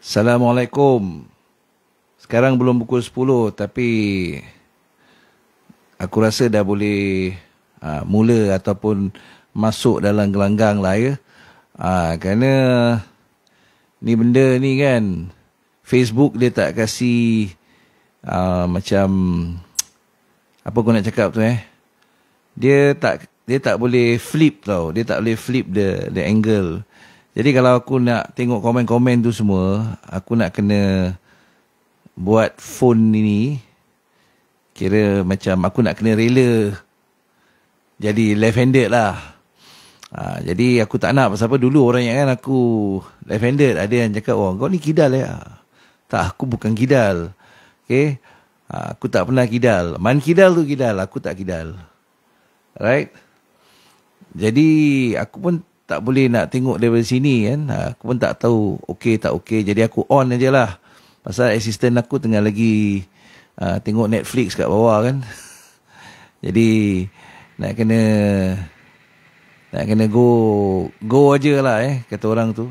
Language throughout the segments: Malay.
Assalamualaikum. Sekarang belum pukul 10 tapi aku rasa dah boleh mula ataupun masuk dalam gelanggang lah ya. Kerana ni benda ni kan, Facebook dia tak kasih macam apa aku nak cakap tu Dia tak boleh flip tau. Dia tak boleh flip the angle. Jadi kalau aku nak tengok komen-komen tu semua, aku nak kena buat phone ini, kira macam aku nak kena rela jadi left-handed lah. Jadi aku tak nak, pasal apa, dulu orang yang kan aku left-handed, ada yang cakap, oh kau ni kidal ya. Tak, aku bukan kidal. Okay. Aku tak pernah kidal. Man kidal tu kidal, aku tak kidal. Right? Jadi aku pun tak boleh nak tengok daripada sini kan. Aku pun tak tahu okey tak okey. Jadi aku on aje lah. Pasal assistant aku tengah lagi tengok Netflix kat bawah kan. Jadi nak kena go aje lah kata orang tu.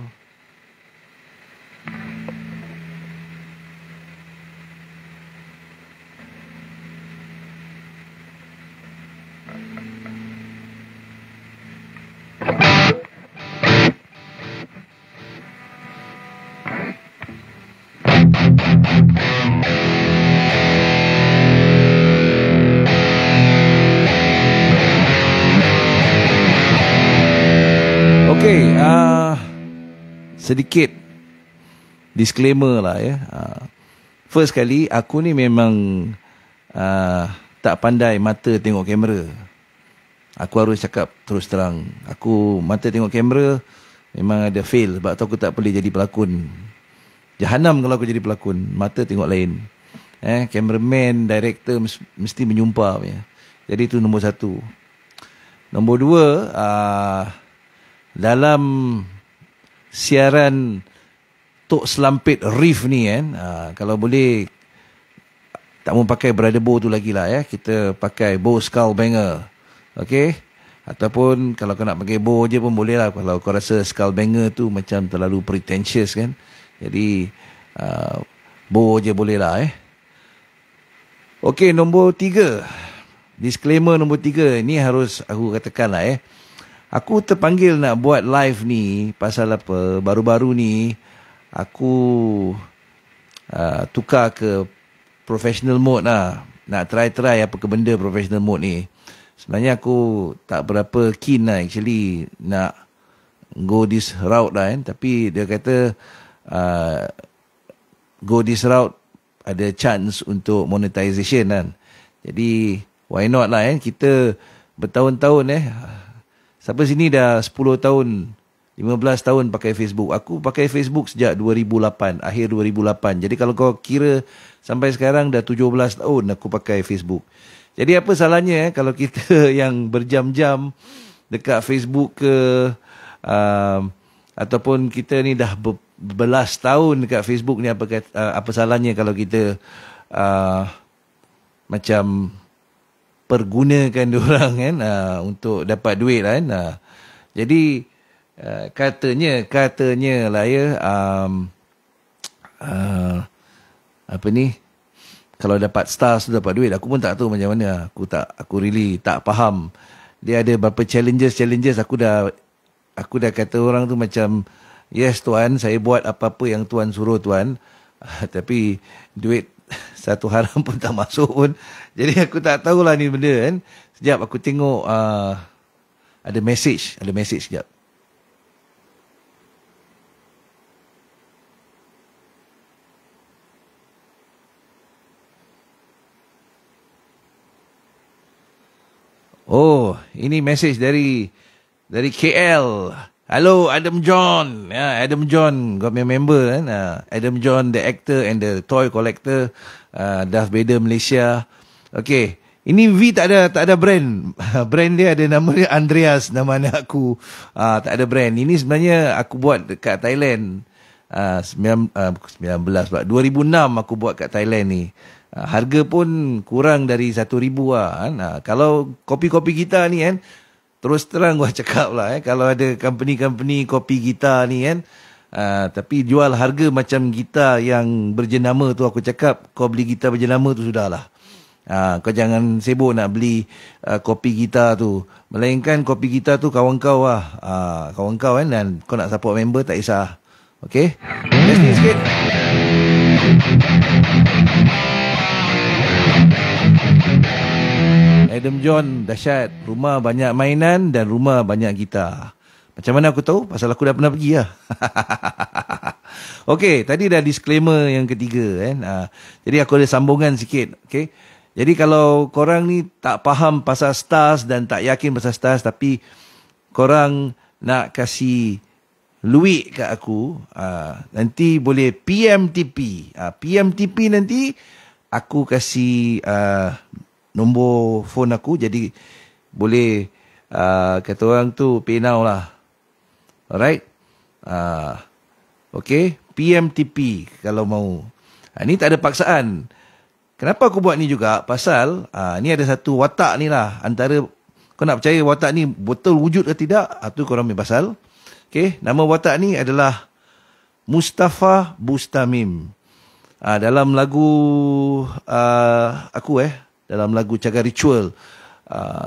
Okay, sedikit disclaimer lah ya. First kali, aku ni memang tak pandai mata tengok kamera. Aku harus cakap terus terang. Aku mata tengok kamera memang ada fail. Sebab tu aku tak boleh jadi pelakon. Jahanam kalau aku jadi pelakon. Mata tengok lain. Cameraman, director mesti menyumpah punya. Jadi itu nombor satu. Nombor dua, dalam siaran Tok Selampit Reef ni kan, kalau boleh tak mau pakai brother bow tu lagi lah ya. Kita pakai bow skull banger. Okey. Ataupun kalau kau nak pakai bow je pun boleh lah. Kalau kau rasa skull banger tu macam terlalu pretentious kan. Jadi bow je boleh lah Okey, nombor 3. Disclaimer nombor 3. Ini harus aku katakan lah Aku terpanggil nak buat live ni pasal apa? Baru-baru ni aku tukar ke professional mode lah. Nak try apa ke benda professional mode ni. Sebenarnya aku tak berapa keen lah actually nak go this route lah Tapi dia kata go this route ada chance untuk monetization kan. Jadi why not lah Kita bertahun-tahun Siapa sini dah 10 tahun, 15 tahun pakai Facebook. Aku pakai Facebook sejak 2008, akhir 2008. Jadi kalau kau kira sampai sekarang dah 17 tahun aku pakai Facebook. Jadi apa salahnya kalau kita yang berjam-jam dekat Facebook ke, ataupun kita ni dah berbelas tahun dekat Facebook ni, apa salahnya kalau kita macam pergunakan diorang kan untuk dapat duit kan. Jadi katanya lah ya, apa ni, kalau dapat stars tu dapat duit. Aku pun tak tahu macam mana. Aku really tak faham. Dia ada berapa challenges. Aku dah kata orang tu macam, yes tuan, saya buat apa-apa yang tuan suruh tuan. Tapi duit satu haram pun tak masuk pun. Jadi aku tak tahulah ni benda kan. Sekejap aku tengok ada message sekejap. Oh, ini message dari KL. Hello Adam John. Adam John, got me member kan. Adam John, the actor and the toy collector, Darth Vader Malaysia. Okay, ini V tak ada brand. Brand dia ada nama dia Andreas, nama anak aku. Tak ada brand. Ini sebenarnya aku buat dekat Thailand. 2006 aku buat kat Thailand ni. Harga pun kurang dari 1,000 lah kan. Kalau kopi-kopi kita ni kan, terus terang gua cakap lah kalau ada company-company kopi gitar ni kan, Tapi jual harga macam gitar yang berjenama tu, aku cakap kau beli gitar berjenama tu sudahlah. Kau jangan sibuk nak beli kopi gitar tu. Melainkan kopi gitar tu kawan kau lah. Kawan kau kan, dan kau nak support member tak kisah. Okay, testing sikit. Adam John, dahsyat. Rumah banyak mainan dan rumah banyak gitar. Macam mana aku tahu? Pasal aku dah pernah pergi lah. Okey, tadi dah disclaimer yang ketiga kan. Jadi aku ada sambungan sikit. Okey. Jadi kalau korang ni tak faham pasal stars dan tak yakin pasal stars, tapi korang nak kasih luik kat aku, nanti boleh PMTP. PMTP nanti aku kasih nombor phone aku, jadi boleh kata orang tu pay now lah. Alright. Okay, PMTP kalau mau. Ni tak ada paksaan. Kenapa aku buat ni juga? Pasal ni ada satu watak ni lah. Antara kau nak percaya watak ni betul wujud ke tidak, tu korang punya pasal. Okay, nama watak ni adalah Mustafa Bustamim. Dalam lagu aku dalam lagu Cagar Ritual,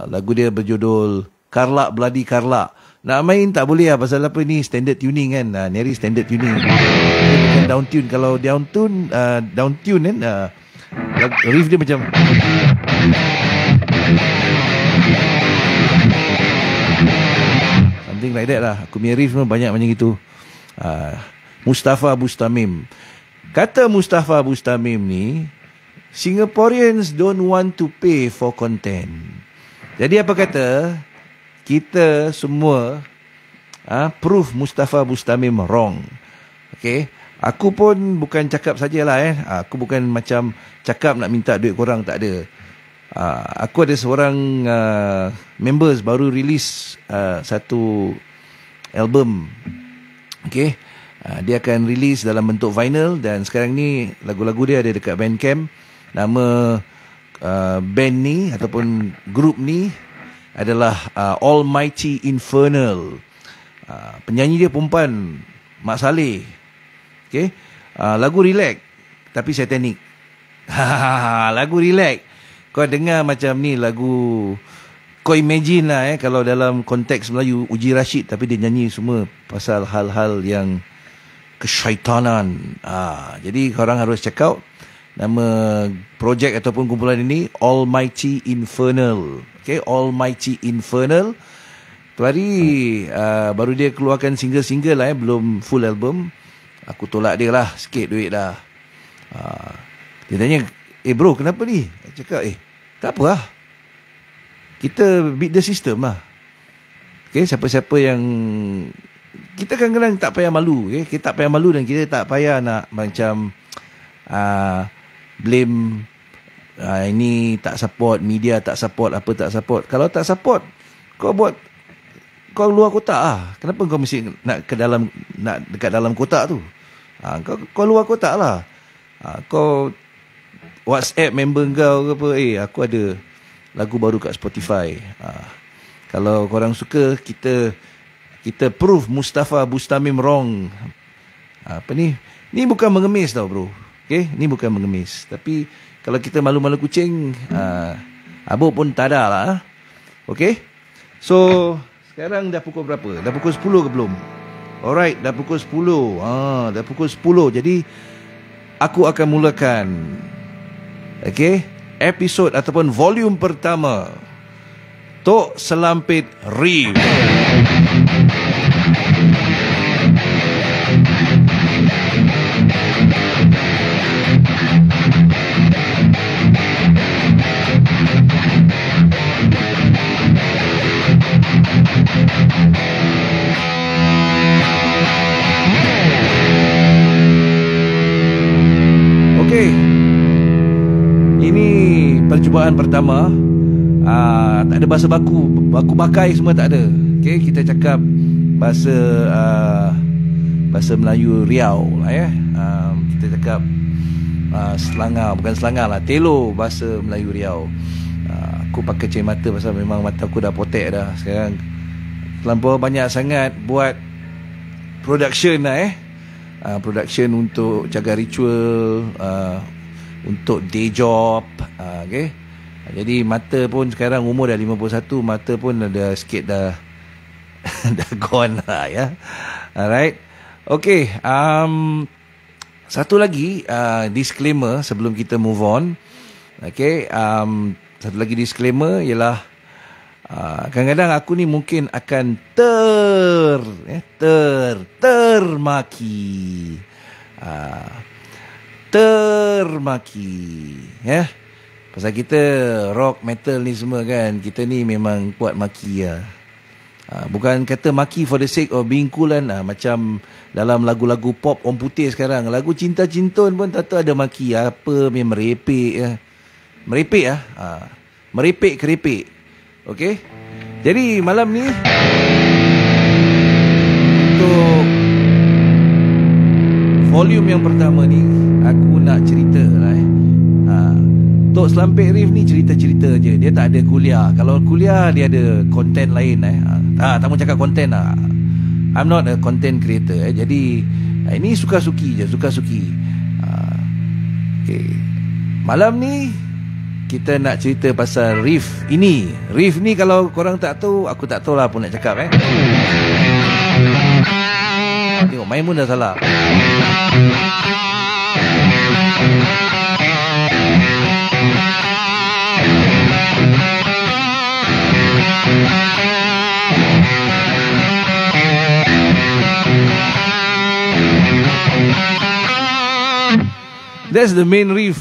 lagu dia berjudul Karlak Bloody Karlak. Nak main tak boleh lah, pasal apa ni standard tuning kan. Ni standard tuning, bukan down tune. Kalau down tune kan, riff dia macam something like that lah. Aku punya riff banyak macam gitu. Mustafa Bustamim. Kata Mustafa Bustamim ni, Singaporeans don't want to pay for content. Jadi apa kata, kita semua proof Mustafa Bustamim wrong. Okay, aku pun bukan cakap sajalah aku bukan macam cakap nak minta duit korang, tak ada. Aku ada seorang members baru release satu album. Okay, dia akan release dalam bentuk vinyl, dan sekarang ni lagu-lagu dia ada dekat Bandcamp. Nama band ni ataupun grup ni adalah Almighty Infernal. Penyanyi dia perempuan, Mak Saleh. Okay, lagu relax tapi satanik. Lagu relax. Kau dengar macam ni lagu, kau imagine lah kalau dalam konteks Melayu, Uji Rashid, tapi dia nyanyi semua pasal hal-hal yang kesyaitanan. Jadi korang harus check out nama projek ataupun kumpulan ini, Almighty Infernal. Okay, Almighty Infernal. Tu hari baru dia keluarkan single-single lah, belum full album. Aku tolak dia lah sikit duit dah. Dia tanya, bro kenapa ni? Aku cakap, tak apa lah, kita beat the system lah. Okay, siapa-siapa yang, kita kadang-kadang tak payah malu. Kita tak payah malu, dan kita tak payah nak macam blame ini tak support, media tak support, apa tak support. Kalau tak support, kau buat, kau luar kotak lah. Kenapa kau mesti nak dekat dalam kotak tu? Kau luar kotak lah. Kau WhatsApp member kau ke apa, aku ada lagu baru kat Spotify. Kalau korang suka, kita prove Mustafa Bustamim wrong. Apa ni? Ni bukan mengemis tau bro. Okay? Ni bukan mengemis. Tapi kalau kita malu-malu kucing, abuk pun tak ada lah. Okay? So, sekarang dah pukul berapa? Dah pukul 10 ke belum? Alright, dah pukul 10. Dah pukul 10. Jadi, aku akan mulakan, okay, episod ataupun volume pertama Tok Selampit Review. Okey, ini percubaan pertama. Tak ada bahasa baku bakai semua tak ada. Okey, kita cakap bahasa Melayu Riau lah kita cakap Selangor, bukan Selangor lah, Telo, bahasa Melayu Riau. Aku pakai cermin mata pasal memang mata aku dah potek dah. Sekarang terlampau banyak sangat buat production lah production untuk jaga ritual, untuk day job, okay. Jadi mata pun sekarang umur dah 51, mata pun ada sikit dah dah gone lah ya. Alright. Okay, satu lagi disclaimer sebelum kita move on. Okay, satu lagi disclaimer ialah kadang-kadang aku ni mungkin akan termaki ya. Pasal kita rock metal ni semua kan, kita ni memang kuat maki lah. Bukan kata maki for the sake of being cool kan. Macam dalam lagu-lagu pop orang putih sekarang, lagu cinta-cintun pun tak tahu ada maki apa, memang merepek ya. Merepek lah. Merepek kerepek. Okay. Jadi malam ni untuk volume yang pertama ni aku nak cerita lah Tok Selampik Riff ni cerita-cerita je. Dia tak ada kuliah. Kalau kuliah dia ada konten lain tak mau cakap konten lah. I'm not a content creator Jadi ini suka-suki je. Suka-suki. Okay. Malam ni kita nak cerita pasal riff ini. Riff ni kalau korang tak tahu, aku tak tahu lah apa nak cakap Tengok main pun dah salah. That's the main riff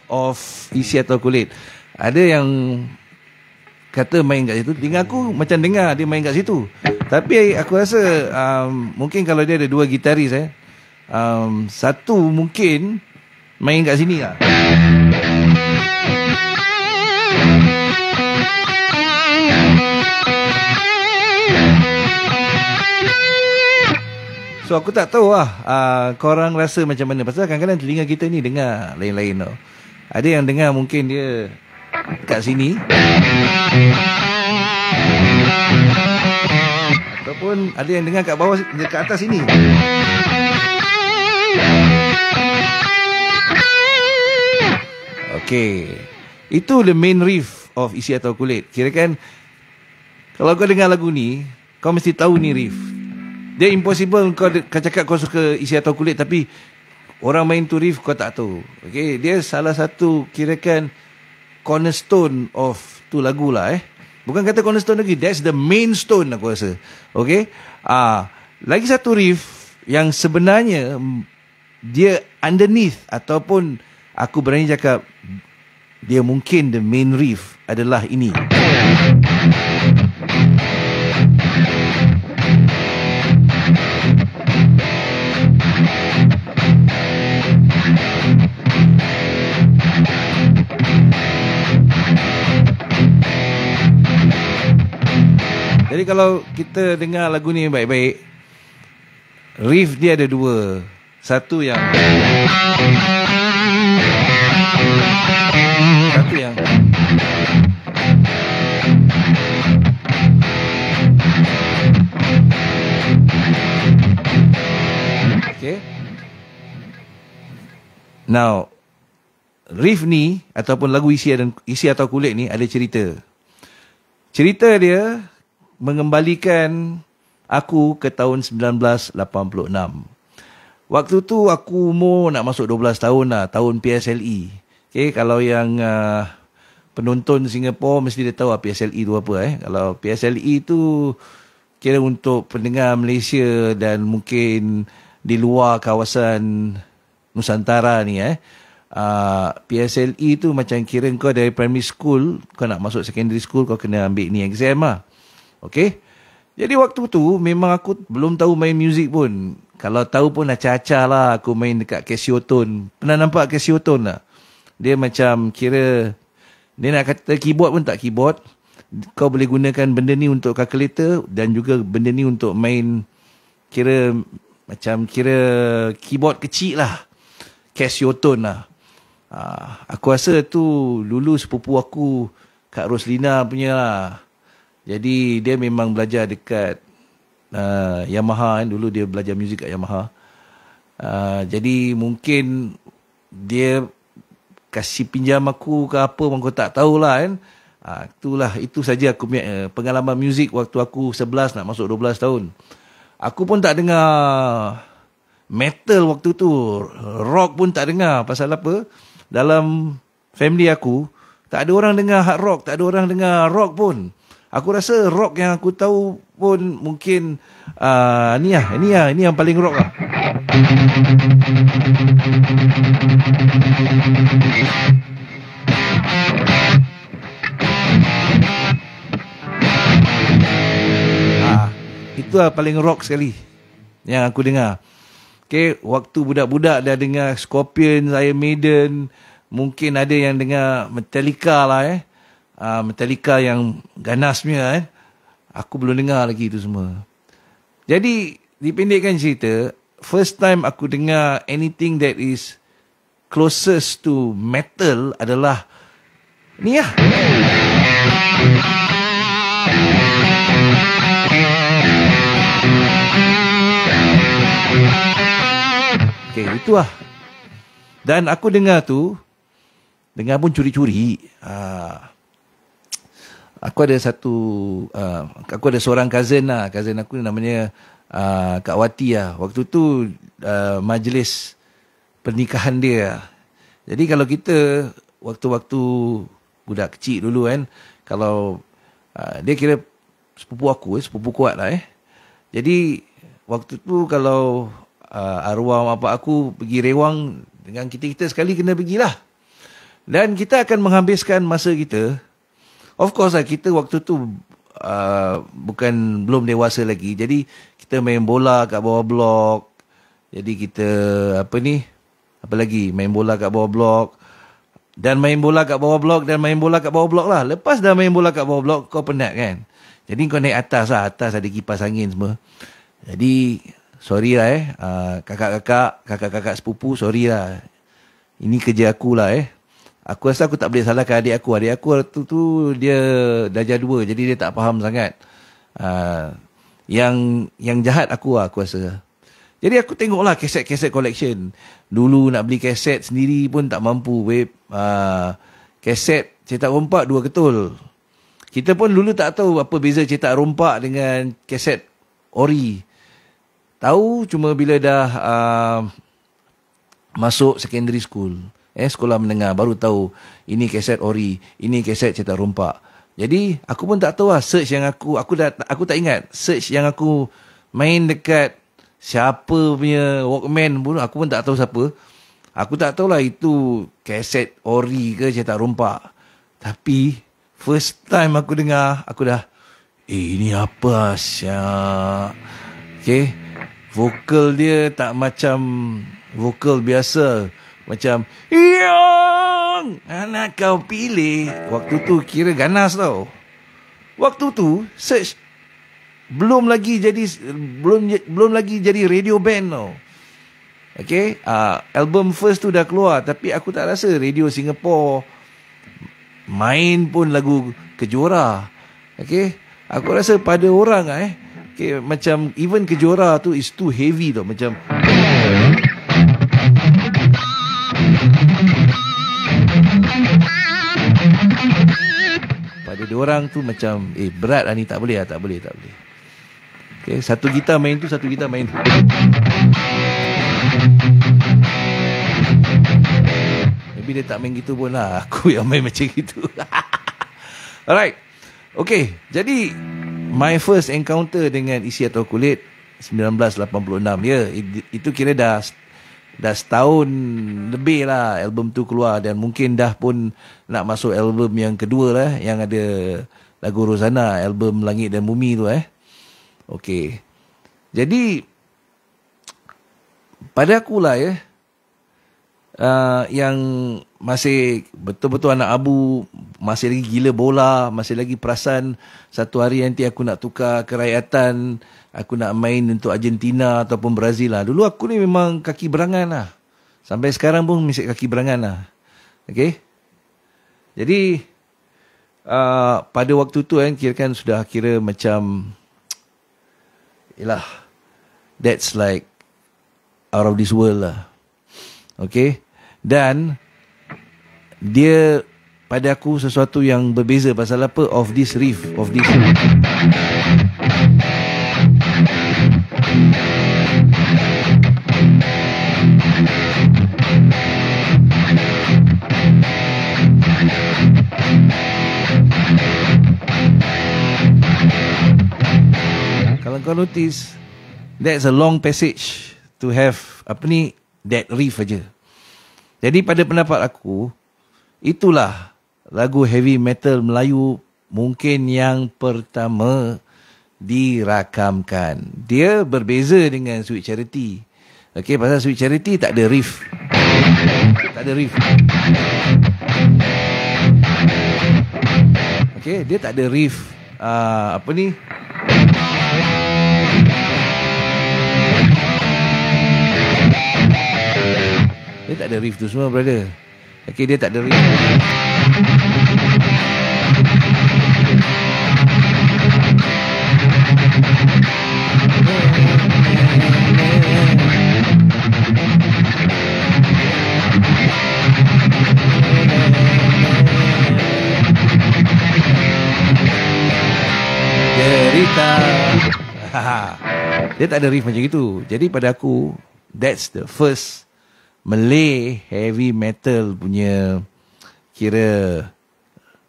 of Isi Atau Kulit. Ada yang kata main kat situ, dengar aku macam dengar dia main kat situ. Tapi aku rasa mungkin kalau dia ada dua gitaris satu mungkin main kat sini lah. So aku tak tahu lah korang rasa macam mana. Pasal kadang-kadang telinga kita ni dengar lain-lain tau. Ada yang dengar mungkin dia kat sini, ataupun ada yang dengar kat bawah, kat atas sini. Okay, itu the main riff of Isi Atau Kulit. Kirakan kalau kau dengar lagu ni, kau mesti tahu ni riff. Dia impossible kau cakap kau suka Isi Atau Kulit tapi orang main tu riff kau tak tahu. Okay, dia salah satu kirakan cornerstone of tu lagu lah Bukan kata cornerstone lagi, that's the main stone aku rasa. Okay, lagi satu riff yang sebenarnya dia underneath, ataupun aku berani cakap dia mungkin the main riff adalah ini. Jadi kalau kita dengar lagu ni baik-baik, riff dia ada dua. Satu yang okay. Now riff ni ataupun lagu Isi Atau Kulit ni ada cerita. Cerita dia mengembalikan aku ke tahun 1986. Waktu tu aku umur nak masuk 12 tahun lah, tahun PSLE. Okay, kalau yang penonton Singapura mesti dia tahu PSLE tu apa. Kalau PSLE tu kira untuk pendengar Malaysia dan mungkin di luar kawasan Nusantara ni PSLE tu macam kira kau dari primary school, kau nak masuk secondary school, kau kena ambil ni exam lah. Okay. Jadi waktu tu memang aku belum tahu main muzik pun. Kalau tahu pun acah-acah lah aku main dekat Casio-tone. Pernah nampak Casio-tone lah? Dia macam kira, dia nak kata keyboard pun tak keyboard. Kau boleh gunakan benda ni untuk calculator dan juga benda ni untuk main kira macam kira keyboard kecil lah. Casio-tone lah. Aku rasa tu dulu sepupu aku Kak Roslina punya lah. Jadi dia memang belajar dekat Yamaha Dulu dia belajar muzik kat Yamaha. Jadi mungkin dia kasih pinjam aku ke apa pun aku tak tahulah kan. Itu saja aku punya pengalaman muzik waktu aku 11 nak masuk 12 tahun. Aku pun tak dengar metal waktu tu. Rock pun tak dengar. Pasal apa? Dalam family aku, tak ada orang dengar hard rock, tak ada orang dengar rock pun. Aku rasa rock yang aku tahu pun mungkin ni yang paling rock lah. Itulah paling rock sekali yang aku dengar. Okay, waktu budak-budak dah dengar Scorpions, Iron Maiden, mungkin ada yang dengar Metallica lah Metallica yang ganas punya Aku belum dengar lagi itu semua. Jadi dipendekkan cerita, first time aku dengar anything that is closest to metal adalah ni lah. Okay, itu lah. Dan aku dengar tu, dengar pun curi-curi. Aku ada aku ada seorang cousin lah. Cousin aku namanya Kak Wati lah. Waktu tu majlis pernikahan dia. Jadi kalau kita waktu-waktu budak kecil dulu kan, kalau dia kira sepupu aku, sepupu kuat lah Jadi waktu tu kalau arwah bapak aku pergi rewang dengan kita sekali kena pergilah. Dan kita akan menghabiskan masa kita. Of course lah, kita waktu tu belum dewasa lagi. Jadi kita main bola kat bawah blok. Jadi kita main bola kat bawah blok. Dan main bola kat bawah blok dan main bola kat bawah blok lah. Lepas dah main bola kat bawah blok, kau penat kan. Jadi kau naik atas lah. Atas ada kipas angin semua. Jadi sorry lah kakak-kakak sepupu, sorry lah. Ini kerja aku lah Aku rasa aku tak boleh salahkan adik aku. Adik aku tu dia darjah 2, jadi dia tak faham sangat. Yang jahat aku rasa. Jadi aku tengoklah kaset-kaset collection. Dulu nak beli kaset sendiri pun tak mampu, babe. Kaset cetak rompak 2 ketul. Kita pun dulu tak tahu apa beza cetak rompak dengan kaset ori. Tahu cuma bila dah masuk secondary school. Sekolah menengah baru tahu ini kaset ori, ini kaset cetak rompak. Jadi aku pun tak tahu lah search yang aku tak ingat search yang aku main dekat siapa punya Walkman pun aku pun tak tahu siapa. Aku tak tahulah itu kaset ori ke cetak rompak. Tapi first time aku dengar, aku dah ini apa syak. Okay, vokal dia tak macam vokal biasa. Macam yang anak kau pilih. Waktu tu kira ganas tau. Waktu tu search belum lagi jadi radio band tau. Okay, album first tu dah keluar, tapi aku tak rasa radio Singapore main pun lagu Kejora. Okay, aku rasa pada orang okay, macam even Kejora tu is too heavy tau. Macam pada diorang tu macam berat lah ni, tak boleh. Okay, satu gitar main tu. Maybe dia tak main gitu pun lah. Aku yang main macam gitu. Alright. Okay, jadi my first encounter dengan Isi Atau Kulit 1986. Itu kira dah setahun lebih lah album tu keluar. Dan mungkin dah pun nak masuk album yang kedua lah, yang ada lagu Rosanna, album Langit dan Bumi tu Okay. Jadi pada akulah yang masih betul-betul anak abu, masih lagi gila bola, masih lagi perasan satu hari nanti aku nak tukar kerakyatan, aku nak main untuk Argentina ataupun Brazil lah. Dulu aku ni memang kaki berangan lah. Sampai sekarang pun masih kaki berangan lah. Okay. Jadi pada waktu tu kira macam that's like out of this world lah. Okay. Dan dia pada aku sesuatu yang berbeza. Pasal apa? Of this riff, of this kalau kau notice, that's a long passage to have that riff aja. Jadi pada pendapat aku, itulah lagu heavy metal Melayu mungkin yang pertama dirakamkan. Dia berbeza dengan Sweet Charity. Okay, pasal Sweet Charity tak ada riff. Tak ada riff. Okay, dia tak ada riff. Dia tak ada riff tu semua, brother. Okay, dia tak ada riff. Cerita. Dia tak ada riff macam itu. Jadi pada aku, that's the first Malay heavy metal punya kira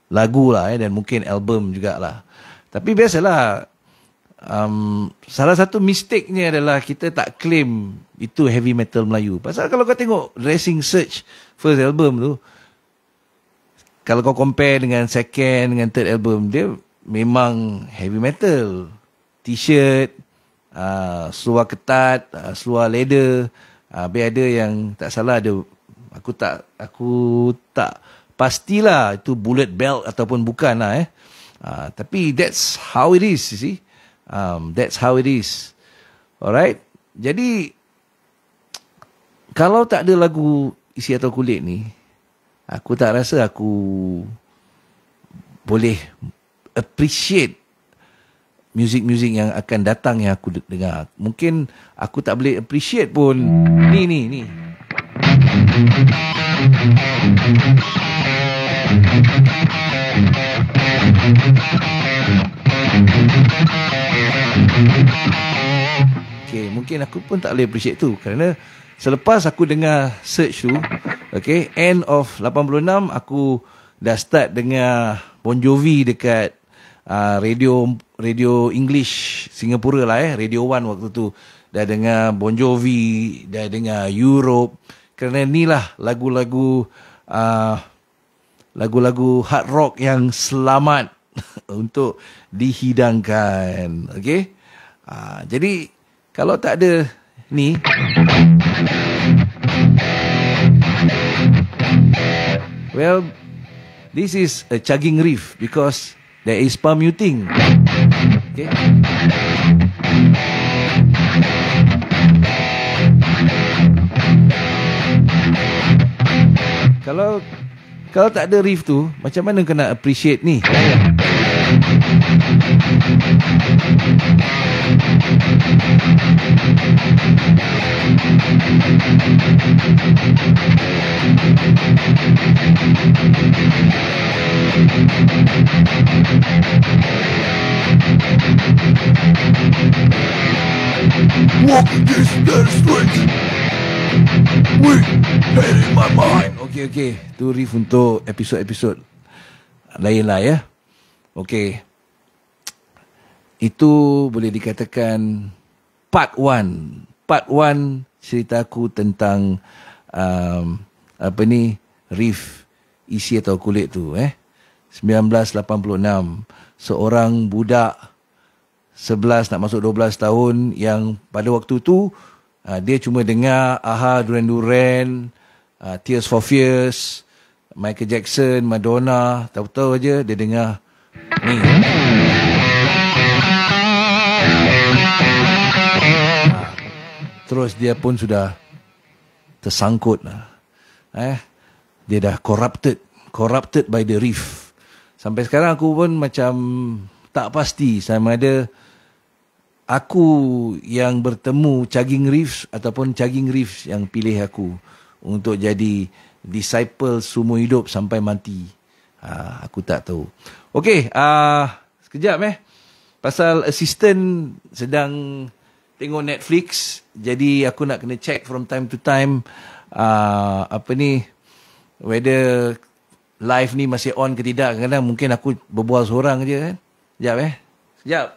lagu lah, dan mungkin album jugalah. Tapi biasalah, salah satu mistake-nya adalah kita tak claim itu heavy metal Melayu. Pasal kalau kau tengok Dressing Search first album tu, kalau kau compare dengan second, dengan third album, dia memang heavy metal. T-shirt, seluar ketat, seluar leather. Biar ada yang tak salah ada, aku tak pastilah itu bullet belt ataupun bukan lah tapi that's how it is, you see. That's how it is. Alright. Jadi kalau tak ada lagu Isi Atau Kulit ni, aku tak rasa aku boleh appreciate muzik-muzik yang akan datang yang aku dengar. Mungkin aku tak boleh appreciate pun ni. Okay, mungkin aku pun tak boleh appreciate tu kerana selepas aku dengar search tu, okay, end of 86 aku dah start dengar Bon Jovi dekat radio English Singapura lah, Radio One waktu tu. Dah dengar Bon Jovi, dah dengar Europe. Kerana inilah lagu-lagu hard rock yang selamat untuk dihidangkan. Okay? Jadi kalau tak ada ni, well, this is a chugging riff because there is palm muting. Okay. Kalau tak ada riff tu, macam mana kena appreciate ni? Walking this dead street with pain in my mind. Okay. Tu riff untuk episod-episod lain lah ya. Okay. Itu boleh dikatakan part 1. Part 1 ceritaku tentang riff Isi Atau Kulit tu 1986. Seorang budak 11 nak masuk 12 tahun yang pada waktu tu dia cuma dengar AHA, Duran Duran, Tears for Fears, Michael Jackson, Madonna, tahu-tahu aja dia dengar ni. Terus dia pun sudah tersangkut lah. Dia dah corrupted by the riff. Sampai sekarang aku pun macam tak pasti sama ada aku yang bertemu Chugging Reeves ataupun Chugging Reeves yang pilih aku untuk jadi disciple seumur hidup sampai mati. Aku tak tahu. Okey, sekejap pasal assistant sedang tengok Netflix, jadi aku nak kena check from time to time whether live ni masih on ke tidak. Kadang-kadang mungkin aku berbual seorang je kan. Sekejap sekejap.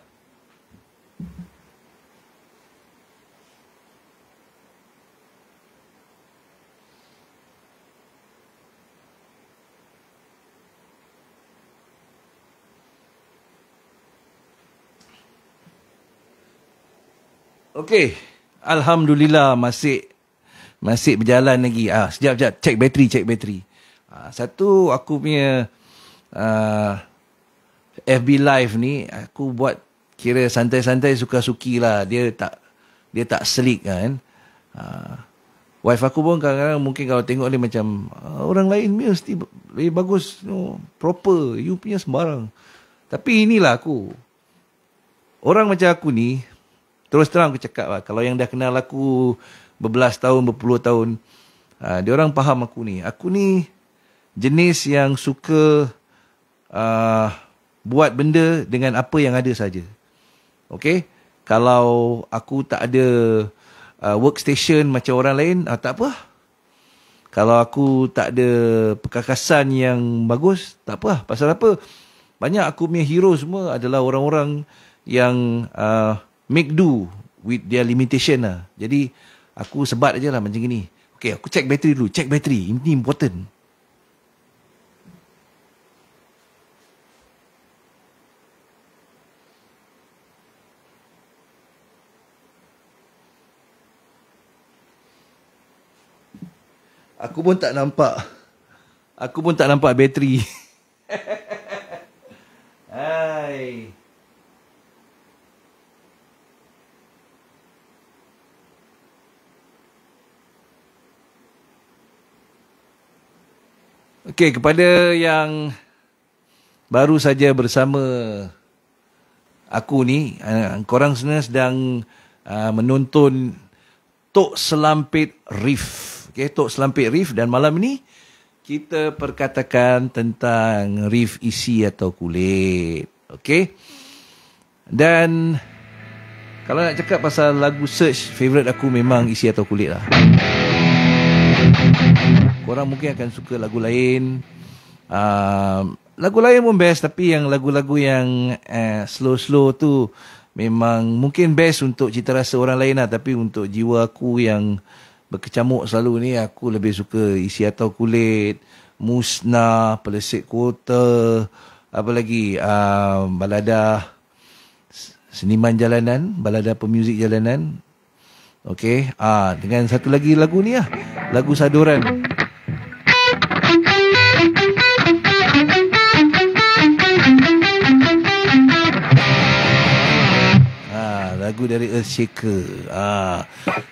Okey, alhamdulillah masih berjalan lagi. Sekejap, check bateri. Satu, aku punya FB Live ni aku buat kira santai-santai, suka-suki lah. Dia tak selik kan. Wife aku pun kadang-kadang mungkin kalau tengok dia macam orang lain mesti lebih bagus, proper, you punya sembarang. Tapi inilah aku. Orang macam aku ni, terus terang aku cakap lah, kalau yang dah kenal aku berbelas tahun, berpuluh tahun, dia orang faham aku ni. Aku ni jenis yang suka buat benda dengan apa yang ada saja. Okey? Kalau aku tak ada workstation macam orang lain, tak apa. Kalau aku tak ada perkakasan yang bagus, tak apa. Pasal apa? Banyak aku punya hero semua adalah orang-orang yang make do with their limitation lah. Jadi aku sebat aje lah macam ni. Okay, aku check bateri dulu. Check bateri. Ini important. Aku pun tak nampak bateri. Hai. Okey, kepada yang baru saja bersama aku ni, korang sebenarnya sedang menonton Tok Selampit Reef. Okey, Tok Selampit Reef, dan malam ni kita perkatakan tentang reef isi atau kulit. Okey. Dan kalau nak cakap pasal lagu search, favourite aku memang isi atau kulit lah. Korang mungkin akan suka lagu lain. Lagu lain pun best, tapi yang lagu-lagu yang slow-slow tu memang mungkin best untuk cita rasa orang lain lah. Tapi untuk jiwa aku yang berkecamuk selalu ni, aku lebih suka isi atau kulit, Musnah, Pelesik Kota, apa lagi, balada seniman jalanan, balada pemuzik jalanan. Okey, dengan satu lagi lagu ni lah, lagu Saduran. Lagu dari Earthshaker.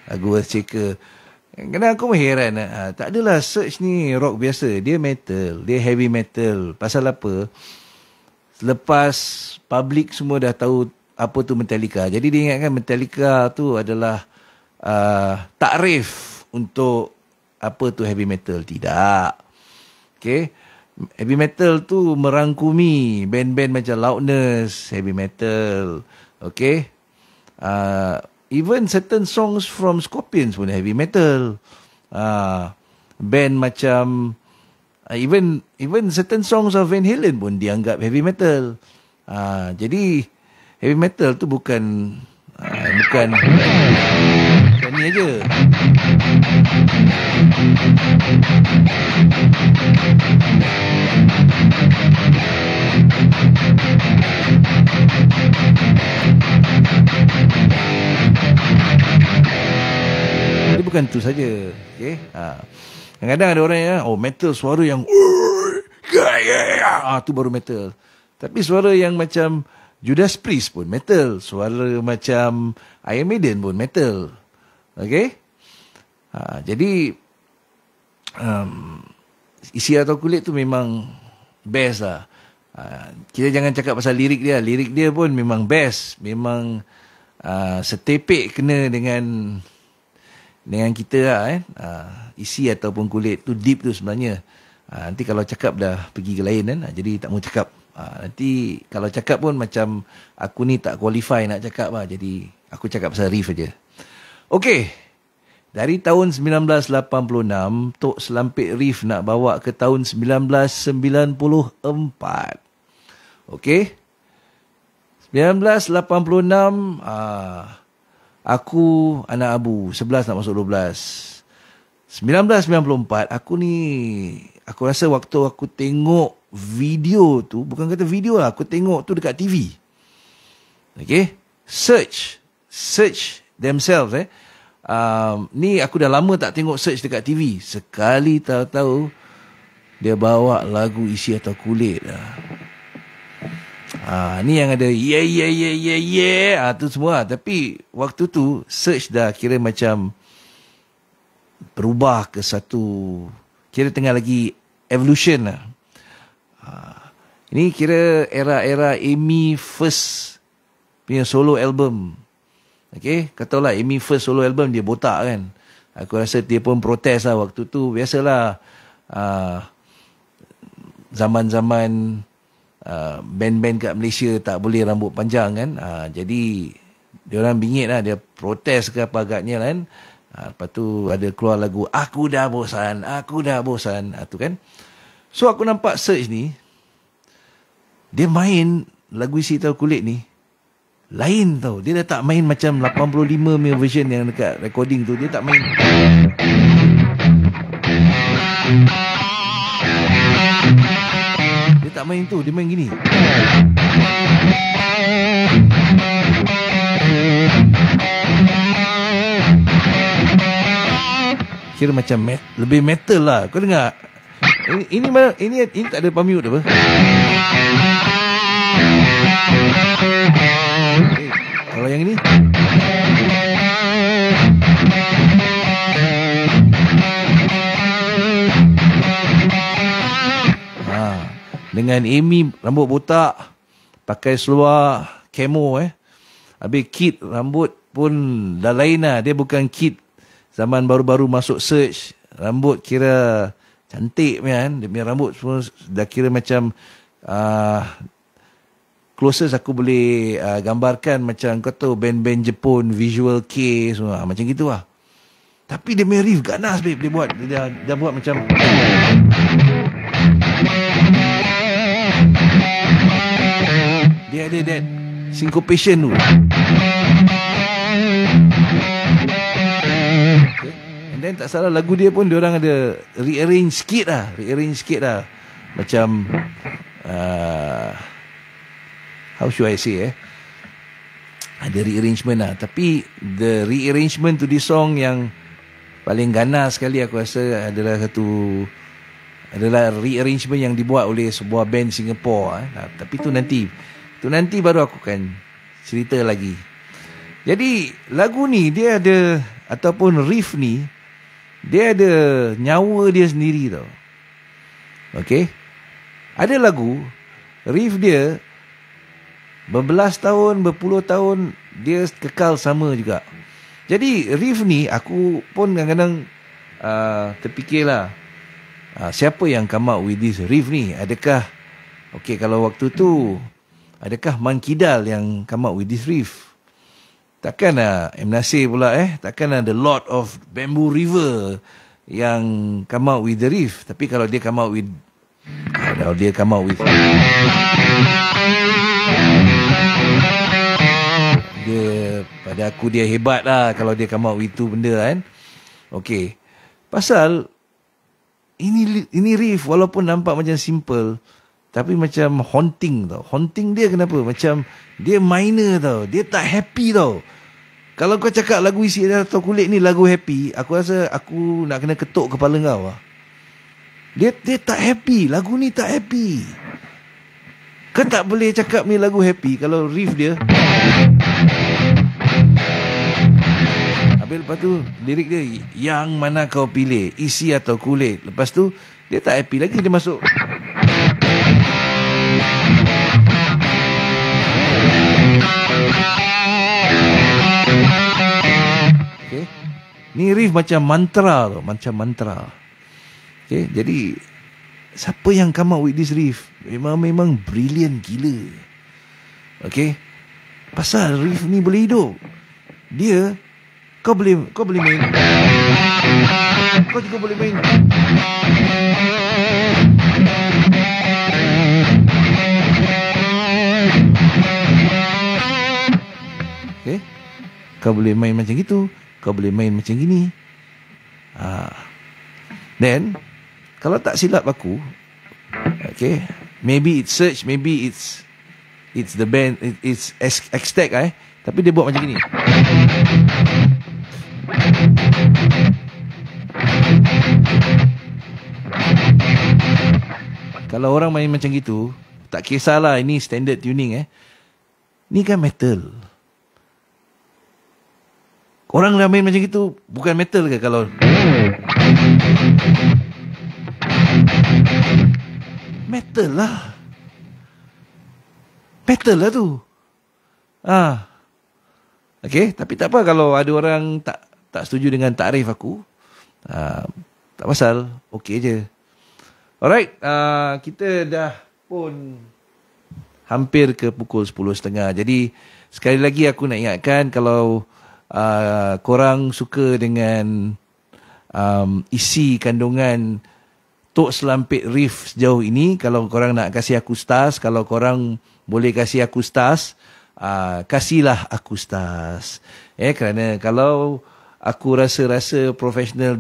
Lagu Earthshaker. Kadang aku heran, tak adalah search ni rock biasa, dia metal, dia heavy metal. Pasal apa? Selepas public semua dah tahu apa tu Metallica, jadi dia ingatkan Metallica tu adalah takrif untuk apa tu heavy metal. Tidak. Okay, heavy metal tu merangkumi band-band macam Loudness, heavy metal. Okay, even certain songs from Scorpions pun heavy metal. Band macam even certain songs of Van Halen pun dianggap heavy metal. Jadi heavy metal tu bukan ni aja. Dia bukan tu saja. Okay? Kadang-kadang ada orang yang metal suara yang tu baru metal. Tapi suara yang macam Judas Priest pun metal. Suara macam Iron Maiden pun metal. Okay? Jadi isi atau kulit tu memang best lah. Kita jangan cakap pasal lirik dia. Lirik dia pun memang best. Memang setepek kena dengan kita lah isi ataupun kulit tu deep tu sebenarnya. Nanti kalau cakap dah pergi ke lain kan, jadi tak mau cakap. Nanti kalau cakap pun macam aku ni tak qualify nak cakap lah, jadi aku cakap pasal reef aja. Okey, dari tahun 1986 Tok Selampit Reef nak bawa ke tahun 1994. Okey, 1986 aku anak abu 11 nak masuk 12. 1994 aku rasa waktu aku tengok video tu, bukan kata video lah, aku tengok tu dekat TV. Okay, search themselves ni aku dah lama tak tengok search dekat TV. Sekali tahu-tahu dia bawa lagu Isi Atau Kulit lah. Ni yang ada yeah tu semua. Tapi waktu tu search dah kira macam berubah ke satu, kira tengah lagi evolution lah. Ini kira era-era Amy first punya solo album. Okay, katalah Amy first solo album dia botak kan. Aku rasa dia pun protes lah waktu tu. Biasalah zaman-zaman band-band kat Malaysia tak boleh rambut panjang kan. Jadi dia orang bingit lah, dia protes ke apa agaknya kan. Lepas tu ada keluar lagu Aku Dah Bosan tu kan. So aku nampak search ni, dia main lagu Isi Atau Kulit ni lain tau. Dia dah tak main macam 85 punya version yang dekat recording tu. Dia tak main. Dia tak main tu, dia main gini. Kira macam lebih metal lah. Kau dengar? Ini tak ada pamute apa? Kalau yang ini dengan Amy rambut botak, pakai seluar camo habis kit rambut pun dah lain lah. Dia bukan kit zaman baru-baru masuk search. Rambut kira cantik kan. Dia punya rambut semua dah kira macam closest aku boleh gambarkan macam kau tahu band-band Jepun, Visual K semua, macam gitu lah. Tapi dia punya riff ganas babe. Dia buat, dia buat macam dia ada that syncopation tu. Okay. And then tak salah lagu dia pun diorang ada rearrange sikit lah. Macam how should I say ada rearrangement lah. Tapi the rearrangement to this song yang paling ganas sekali aku rasa adalah rearrangement yang dibuat oleh sebuah band Singapore. Tapi tu nanti baru aku akan cerita lagi. Jadi lagu ni dia ada, ataupun riff ni dia ada nyawa dia sendiri tau. Okay, ada lagu riff dia berbelas tahun, berpuluh tahun dia kekal sama juga. Jadi riff ni aku pun kadang-kadang terfikirlah, siapa yang come up with this riff ni? Adakah kalau waktu tu adakah Man Kidal yang come up with this riff? Takkan M. Nasir pula takkan The Lord of Bamboo River yang come out with the riff. Tapi kalau dia come out with dia, pada aku dia hebat lah kalau dia come out with tu benda kan. Okay, pasal ini riff walaupun nampak macam simple, tapi macam haunting tau. Haunting dia kenapa? Macam dia minor tau. Dia tak happy tau. Kalau kau cakap lagu Isi Atau Kulit ni lagu happy, aku rasa aku nak kena ketuk kepala kau lah. Dia tak happy. Lagu ni tak happy. Kau tak boleh cakap ni lagu happy kalau riff dia. Habis lepas tu lirik dia, yang mana kau pilih, isi atau kulit. Lepas tu dia tak happy lagi, dia masuk. Ni riff macam mantra tau, macam mantra. Okay, jadi siapa yang come up with this riff memang brilliant gila. Okay, pasal riff ni boleh hidup. Dia kau boleh main, kau juga boleh main. Okay, kau boleh main macam gitu, kau boleh main macam gini. Then kalau tak silap aku, okay, maybe it's Search, maybe it's the band, it's X-Tech tapi dia buat macam gini. Kalau orang main macam gitu, tak kisahlah ini standard tuning ni kan metal. Orang yang main macam gitu bukan metal ke kalau metal lah. Metal lah tu. Okay, tapi tak apa kalau ada orang tak setuju dengan takrif aku. Tak pasal, okey je. Alright, kita dah pun hampir ke pukul 10.30. Jadi sekali lagi aku nak ingatkan, kalau korang suka dengan isi kandungan Tok Selampit Riff sejauh ini, kalau korang nak kasih aku stars, kalau korang boleh kasih aku stars, kasihlah aku stars. Kerana kalau aku rasa professional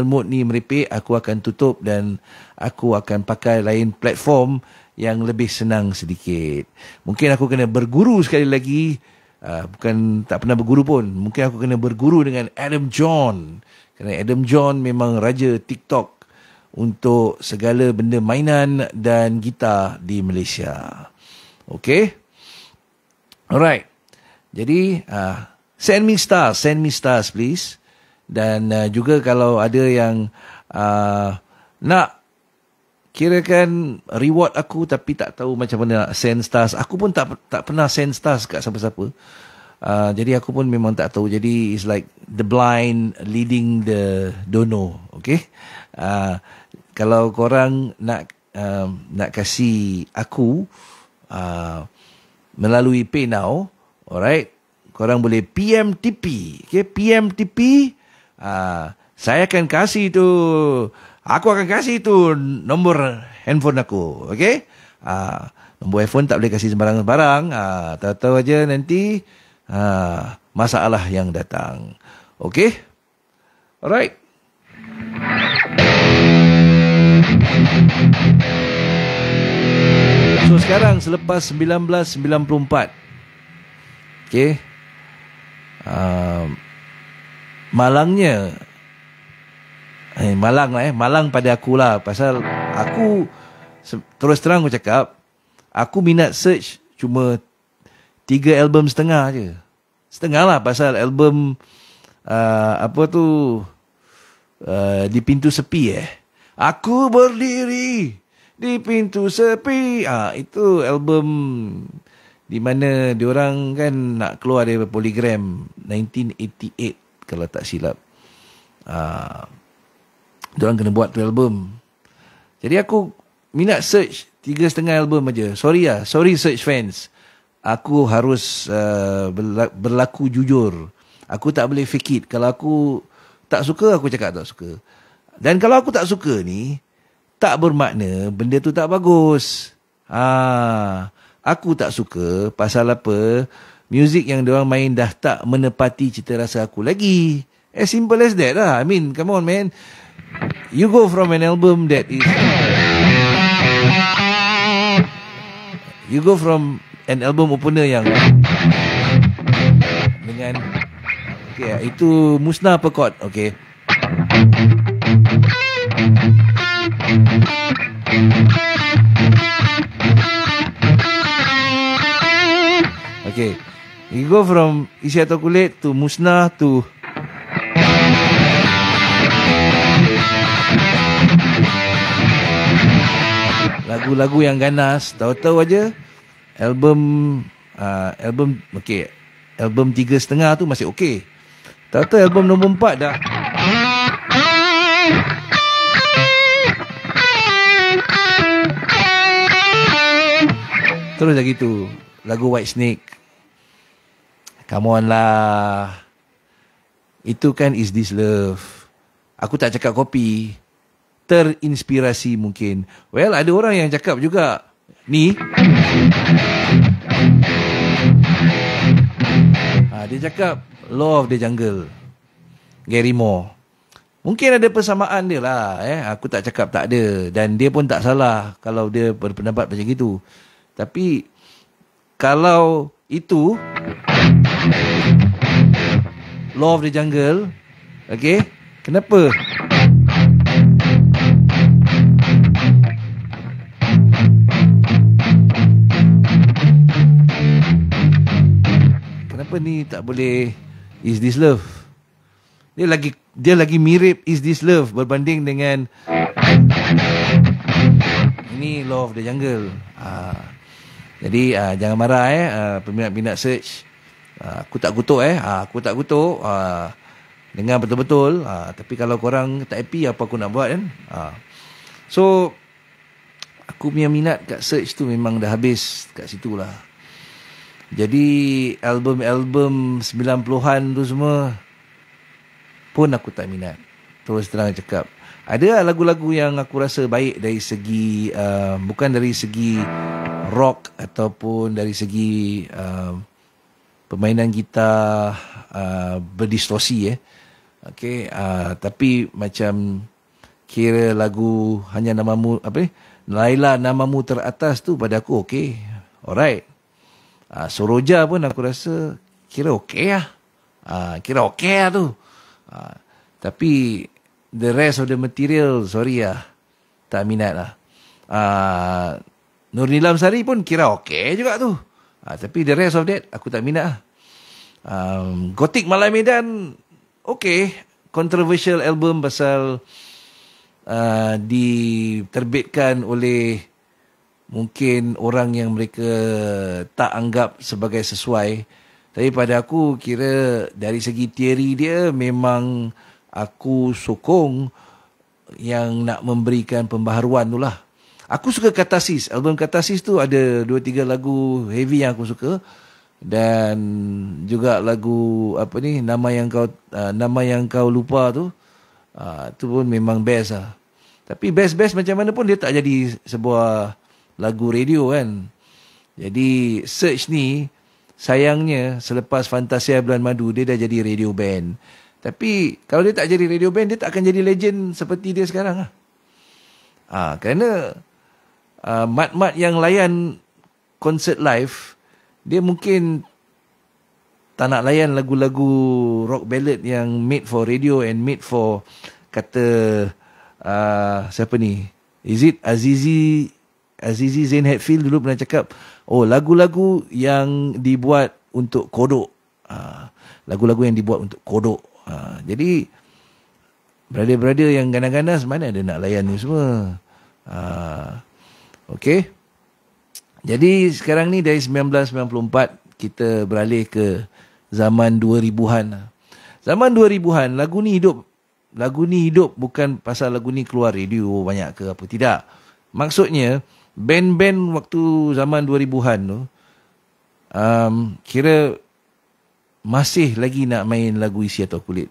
mode ni merepek, aku akan tutup dan aku akan pakai lain platform yang lebih senang sedikit. Mungkin aku kena berguru sekali lagi. Bukan tak pernah berguru pun. Mungkin aku kena berguru dengan Adam John. Kerana Adam John memang raja TikTok untuk segala benda mainan dan gitar di Malaysia. Okay? Alright. Jadi, send me stars please. Dan juga kalau ada yang nak kirakan reward aku tapi tak tahu macam mana nak send stars. Aku pun tak pernah send stars kat siapa-siapa. Jadi aku pun memang tak tahu. Jadi it's like the blind leading the don't know. Okay? Kalau korang nak kasih aku melalui PayNow, alright, korang boleh PMTP. Okay? PMTP, saya akan kasih tu, aku akan kasih tu nombor handphone aku. Okay? Nombor handphone tak boleh kasih sembarang-sembarang. Tahu-tahu aja nanti masalah yang datang. Okay? Alright. So sekarang selepas 1994, okay, malangnya malang pada akulah. Pasal aku terus terang aku cakap, aku minat Search cuma 3 album setengah je. Setengah lah, pasal album Di Pintu Sepi Aku Berdiri di Pintu Sepi. Itu album di mana diorang kan nak keluar dari Polygram 1988 kalau tak silap. Diorang kena buat tu album. Jadi aku minat Search 3,5 album aja. Sorry Search fans. Aku harus berlaku jujur. Aku tak boleh fake it. Kalau aku tak suka, aku cakap tak suka. Dan kalau aku tak suka ni, tak bermakna benda tu tak bagus. Aku tak suka pasal apa? Muzik yang diorang main dah tak menepati cita rasa aku lagi. As simple as that lah. I mean, come on man. You go from an album that is... You go from an album opener yang dengan okay, itu musnah per chord. Okay. Okay. You go from Isi Atau Kulit to musnah to lagu-lagu yang ganas. Tahu-tahu aja album okay, album 3,5 tu masih okey. Tak tahu album nombor 4 dah. Terus lagi tu lagu Whitesnake. Come on lah. Itu kan Is This Love. Aku tak cakap copy. Terinspirasi mungkin. Well, ada orang yang cakap juga ni. Dia cakap Law of the Jungle, Gary Moore. Mungkin ada persamaan dia lah. Aku tak cakap tak ada. Dan dia pun tak salah kalau dia berpendapat macam itu. Tapi kalau itu Law of the Jungle, okay, kenapa ni tak boleh Is This Love? Dia lagi mirip Is This Love berbanding dengan ini Law of the Jungle. Jadi jangan marah peminat-peminat search. Aku tak kutuk dengar betul-betul. Tapi kalau korang tak happy, apa aku nak buat kan? So aku punya minat kat search tu memang dah habis kat situ lah. Jadi album-album 90-an tu semua pun aku tak minat. Terus terang cakap. Ada lagu-lagu yang aku rasa baik dari segi bukan dari segi rock ataupun dari segi permainan gitar berdistorsi okay, tapi macam kira lagu Hanya Namamu Laila Namamu Teratas tu pada aku okey. Alright. Soroja pun aku rasa kira okey lah. Kira okey lah tu. Tapi the rest of the material, sorry lah, tak minat lah. Nur Nilam Sari pun kira okey juga tu. Tapi the rest of that aku tak minat lah. Gothic Malai Medan okey. Controversial album pasal diterbitkan oleh mungkin orang yang mereka tak anggap sebagai sesuai. Tapi pada aku kira dari segi teori dia memang aku sokong yang nak memberikan pembaharuan tu lah. Aku suka Katasis. Album Katasis tu ada 2-3 lagu heavy yang aku suka. Dan juga lagu Nama Yang Kau Lupa tu. Tu pun memang best lah. Tapi best-best macam mana pun dia tak jadi sebuah lagu radio kan. Jadi Search ni sayangnya selepas Fantasia Bulan Madu dia dah jadi radio band. Tapi kalau dia tak jadi radio band, dia tak akan jadi legend seperti dia sekarang lah. Kerana mat-mat yang layan konsert live, dia mungkin tak nak layan lagu-lagu rock ballad yang made for radio and made for kata siapa ni? Is it Azizi Zain Hatfield dulu pernah cakap, lagu-lagu yang dibuat untuk kodok. Lagu-lagu yang dibuat untuk kodok. Jadi brother-brother yang ganas-ganas mana ada nak layan ni semua. Okay. Jadi sekarang ni dari 1994 kita beralih ke zaman 2000-an. Zaman 2000-an lagu ni hidup bukan pasal lagu ni keluar radio banyak ke apa, tidak. Maksudnya band-band waktu zaman 2000-an tu kira masih lagi nak main lagu Isi Atau Kulit.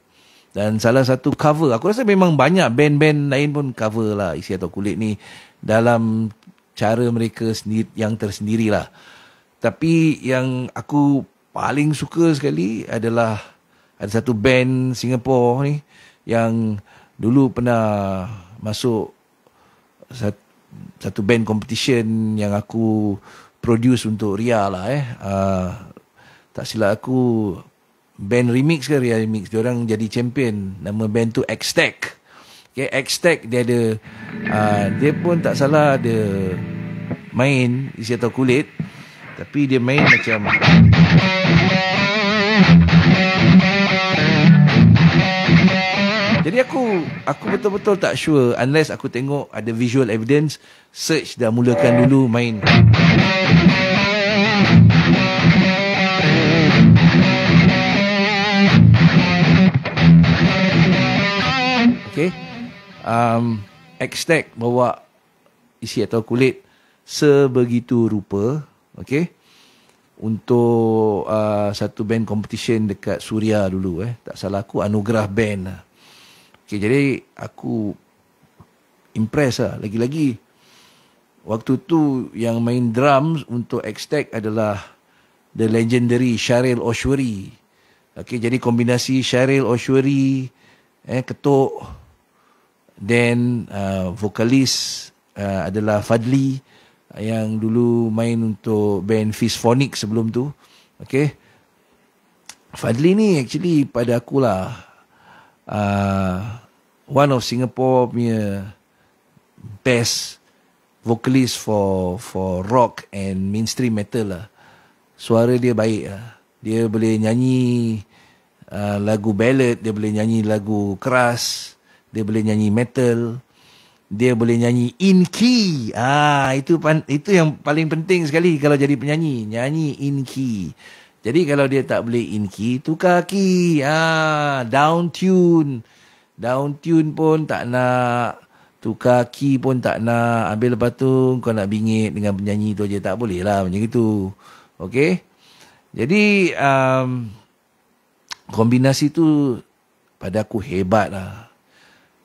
Dan salah satu cover, aku rasa memang banyak band-band lain pun cover lah Isi Atau Kulit ni dalam cara mereka sendiri, yang tersendiri lah. Tapi yang aku paling suka sekali adalah ada satu band Singapore ni yang dulu pernah masuk satu band competition yang aku produce untuk Ria lah tak silap aku band remix ke Ria remix, diorang jadi champion. Nama band tu X-Tech. Okay, X-Tech dia ada dia pun tak salah ada main Isi Atau Kulit, tapi dia main macam jadi aku betul-betul tak sure unless aku tengok ada visual evidence. Search dah mulakan dulu main. Okay. Extract bawa isi atau kulit sebegitu rupa. Okay. Untuk satu band competition dekat Suria dulu. Tak salah aku, Anugerah Band. Okay, jadi aku impress lah. Lagi-lagi waktu tu yang main drums untuk Extract adalah the legendary Sharil Oshwari. Okay, jadi kombinasi Sharil Oshwari, ketuk, then vokalis adalah Fadli yang dulu main untuk band Fistphonics sebelum tu. Okay, Fadli ni actually pada akulah one of Singapore punya best vocalist for rock and mainstream metal lah. Suara dia baik lah. Dia boleh nyanyi lagu ballad, dia boleh nyanyi lagu keras, dia boleh nyanyi metal, dia boleh nyanyi in key. Itu yang paling penting sekali kalau jadi penyanyi, nyanyi in key. Jadi kalau dia tak boleh in key, tukar key. Down tune. Down tune pun tak nak, tukar key pun tak nak. Habis lepas tu kau nak bingit dengan penyanyi tu je, tak boleh lah macam itu. Okay. Jadi kombinasi tu pada aku hebat lah.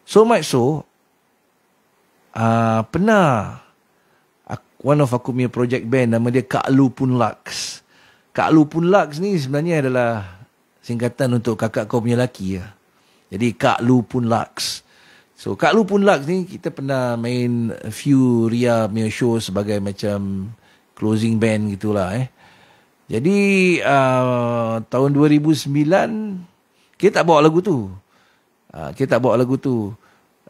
So much so, pernah one of aku punya project band, nama dia Kak Lu Pun Lux. Kak Lu Pun Lux ni sebenarnya adalah singkatan untuk kakak kau punya laki lah. Jadi Kak Lu Pun Lux. So Kak Lu Pun Lux ni kita pernah main a few Ria punya show sebagai macam closing band gitulah. Jadi tahun 2009 kita tak bawa lagu tu.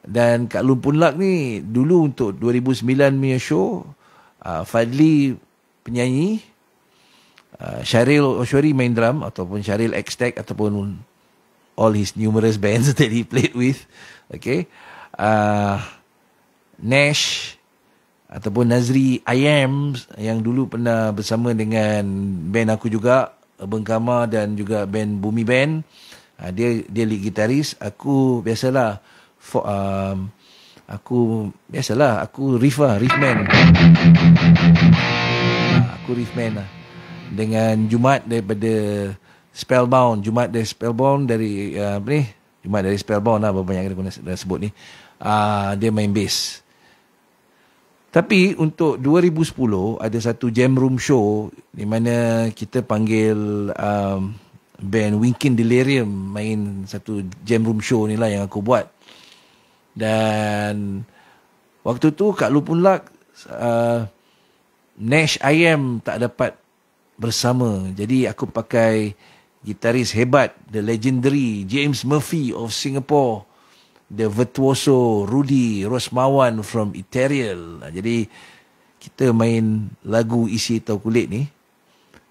Dan Kak Lu Pun Lux ni dulu untuk 2009 punya show, Fadli penyanyi, Sharil Oshwari main drum ataupun Sharil Extract ataupun all his numerous bands that he played with. Okay. Nash ataupun Nazri Ayam yang dulu pernah bersama dengan band aku juga, Urban Karma, dan juga band Bumi Band. Dia lead gitaris. Aku biasalah aku riffman. Aku riffman lah. Dengan Jumat daripada Spellbound. Jumat dari Spellbound lah, berapa banyak aku dah sebut ni. Dia main bass. Tapi untuk 2010 ada satu jam room show di mana kita panggil band Winkin Delirium main satu jam room show ni lah yang aku buat. Dan waktu tu Kak Lu Pun Lux, Nash Ayam tak dapat bersama. Jadi aku pakai gitaris hebat, the legendary James Murphy of Singapore, the virtuoso Rudy Rosmawan from Ethereal. Jadi kita main lagu Isi Tau Kulit ni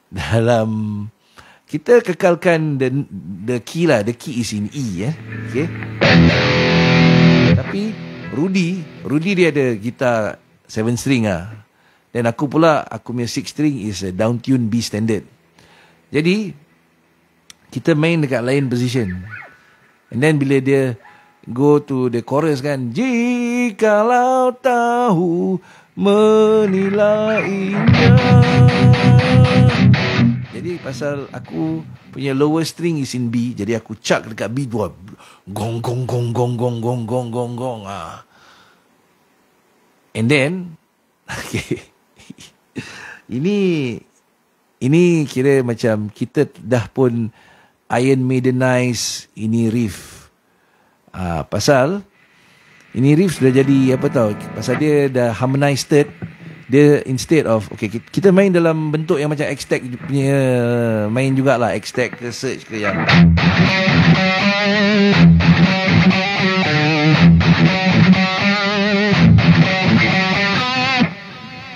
dalam, kita kekalkan the key lah, the key is in E. Okay. Tapi Rudy dia ada gitar 7 string lah. Dan aku pula, aku punya 6 string is a down tune B standard. Jadi kita main dekat lain position. And then bila dia go to the chorus kan, jikalau tahu menilainya. Jadi pasal aku punya lower string is in B, jadi aku chuck dekat B tu, gong gong gong gong gong gong gong gong gong. And then okay. Ini kira macam kita dah pun Iron Maidenize ini riff. Pasal ini riff sudah jadi apa tau, pasal dia dah harmonized third. Dia instead of, okay, kita main dalam bentuk yang macam Extract punya main jugalah, Extract ke Search ke yang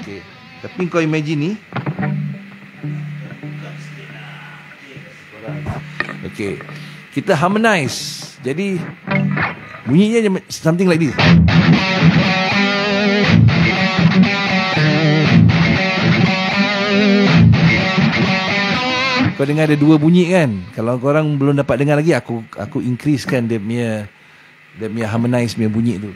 okay. Tapi kau imagine ni, okay, kita harmonize, jadi bunyinya something like this. Kau dengar ada dua bunyi kan? Kalau korang belum dapat dengar lagi, aku increasekan dia punya dia punya harmonize punya bunyi tu.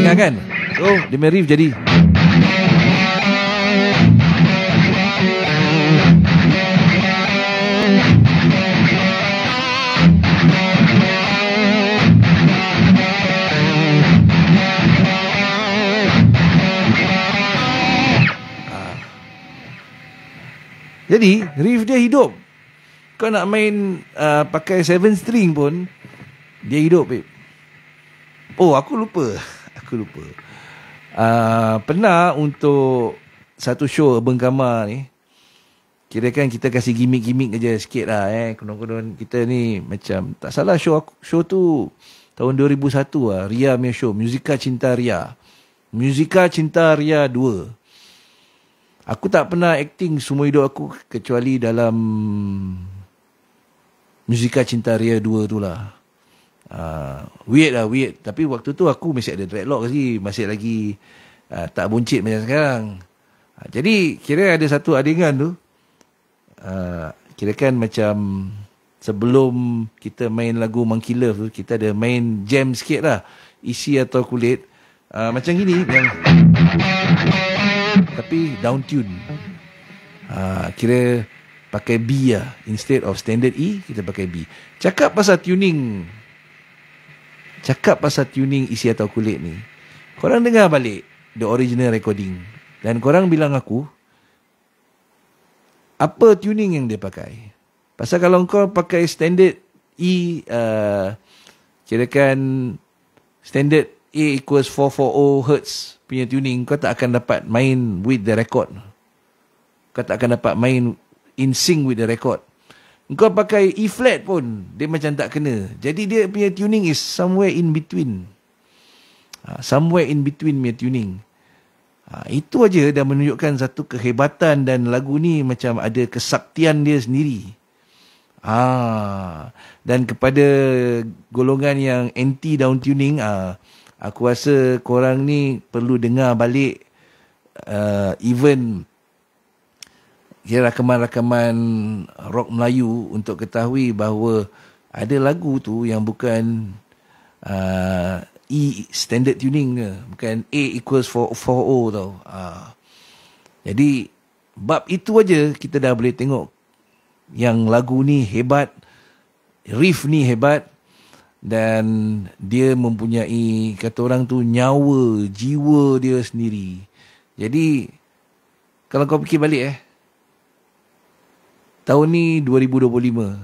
Dengar kan? So dia punya riff jadi jadi riff dia hidup. Kau nak main pakai 7 string pun dia hidup, babe. Oh, aku lupa. Pernah untuk satu show Urban Karma ni, kirakan kita kasih gimmick-gimmick aja sikit lah konon-konon kita ni macam tak salah show tu tahun 2001 lah, Ria punya show, Musika Cinta Ria 2. Aku tak pernah acting semua hidup aku kecuali dalam Musika Cinta Ria 2 tu lah. Weird. Tapi waktu tu aku masih ada dreadlock lagi, masih lagi tak buncit macam sekarang. Jadi kira ada satu adegan tu, kirakan macam sebelum kita main lagu Monkey Love tu, kita ada main jam sikit lah, isi atau kulit macam gini yang tapi down tune. Kira pakai B lah. Instead of standard E, kita pakai B. Cakap pasal tuning isi atau kulit ni, korang dengar balik the original recording dan korang bilang aku apa tuning yang dia pakai. Pasal kalau kau pakai standard E, kirakan standard A equals 440 Hz punya tuning, kau tak akan dapat main with the record. Kau tak akan dapat main in sync with the record. Kau pakai E flat pun dia macam tak kena. Jadi dia punya tuning is somewhere in between. Somewhere in between punya tuning. Itu aja dah menunjukkan satu kehebatan dan lagu ni macam ada kesaktian dia sendiri. Dan kepada golongan yang anti down tuning, aku rasa korang ni perlu dengar balik even rakaman-rakaman rock Melayu untuk ketahui bahawa ada lagu tu yang bukan E standard tuning ke, bukan A equals 440 tau. Jadi bab itu aja kita dah boleh tengok yang lagu ni hebat, riff ni hebat, dan dia mempunyai, kata orang tu, nyawa, jiwa dia sendiri. Jadi kalau kau fikir balik tahun ni 2025.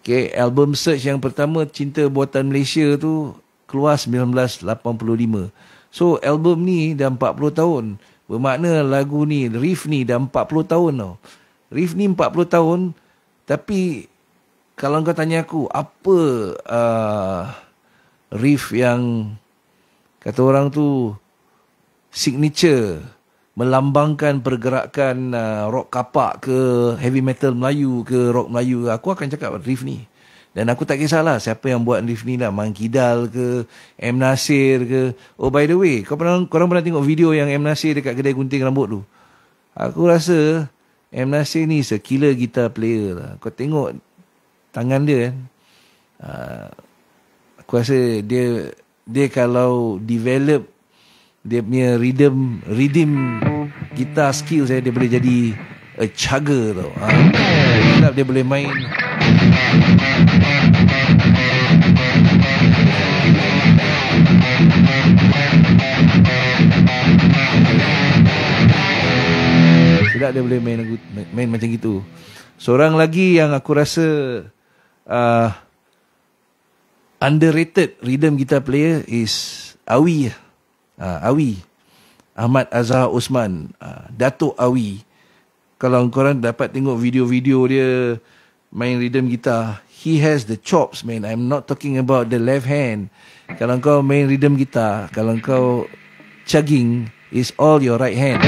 Okay, album Search yang pertama, Cinta Buatan Malaysia tu keluar 1985. So album ni dah 40 tahun. Bermakna lagu ni, riff ni dah 40 tahun tau. Riff ni 40 tahun. Tapi kalau kau tanya aku, apa riff yang kata orang tu signature, melambangkan pergerakan rock kapak ke, heavy metal Melayu ke, rock Melayu, aku akan cakap riff ni. Dan aku tak kisahlah siapa yang buat riff ni lah, Mang Kidal ke, M. Nasir ke. Oh, by the way, korang pernah tengok video yang M. Nasir dekat kedai gunting rambut tu? Aku rasa M. Nasir ni sekila guitar player lah. Kau tengok tangan dia kan. Aku rasa dia kalau develop dia punya rhythm guitar skills, dia boleh jadi a chugger tau. Dia boleh main. Sedap dia boleh main macam gitu. Seorang lagi yang aku rasa underrated rhythm guitar player is Awi. Ahmad Azhar Osman, Datuk Awi. Kalau korang dapat tengok video-video dia main rhythm guitar, he has the chops, man. I'm not talking about the left hand. Kalau kau main rhythm guitar, kalau kau chugging, is all your right hand.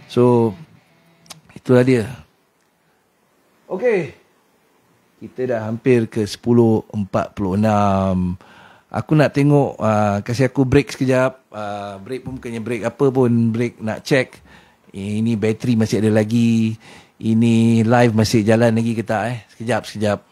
So Itulah dia. Okey. Kita dah hampir ke 10.46. Aku nak tengok, kasih aku break sekejap. Break pun bukannya break apa pun. Break nak check. Ini bateri masih ada lagi. Ini live masih jalan lagi ke tak? Sekejap.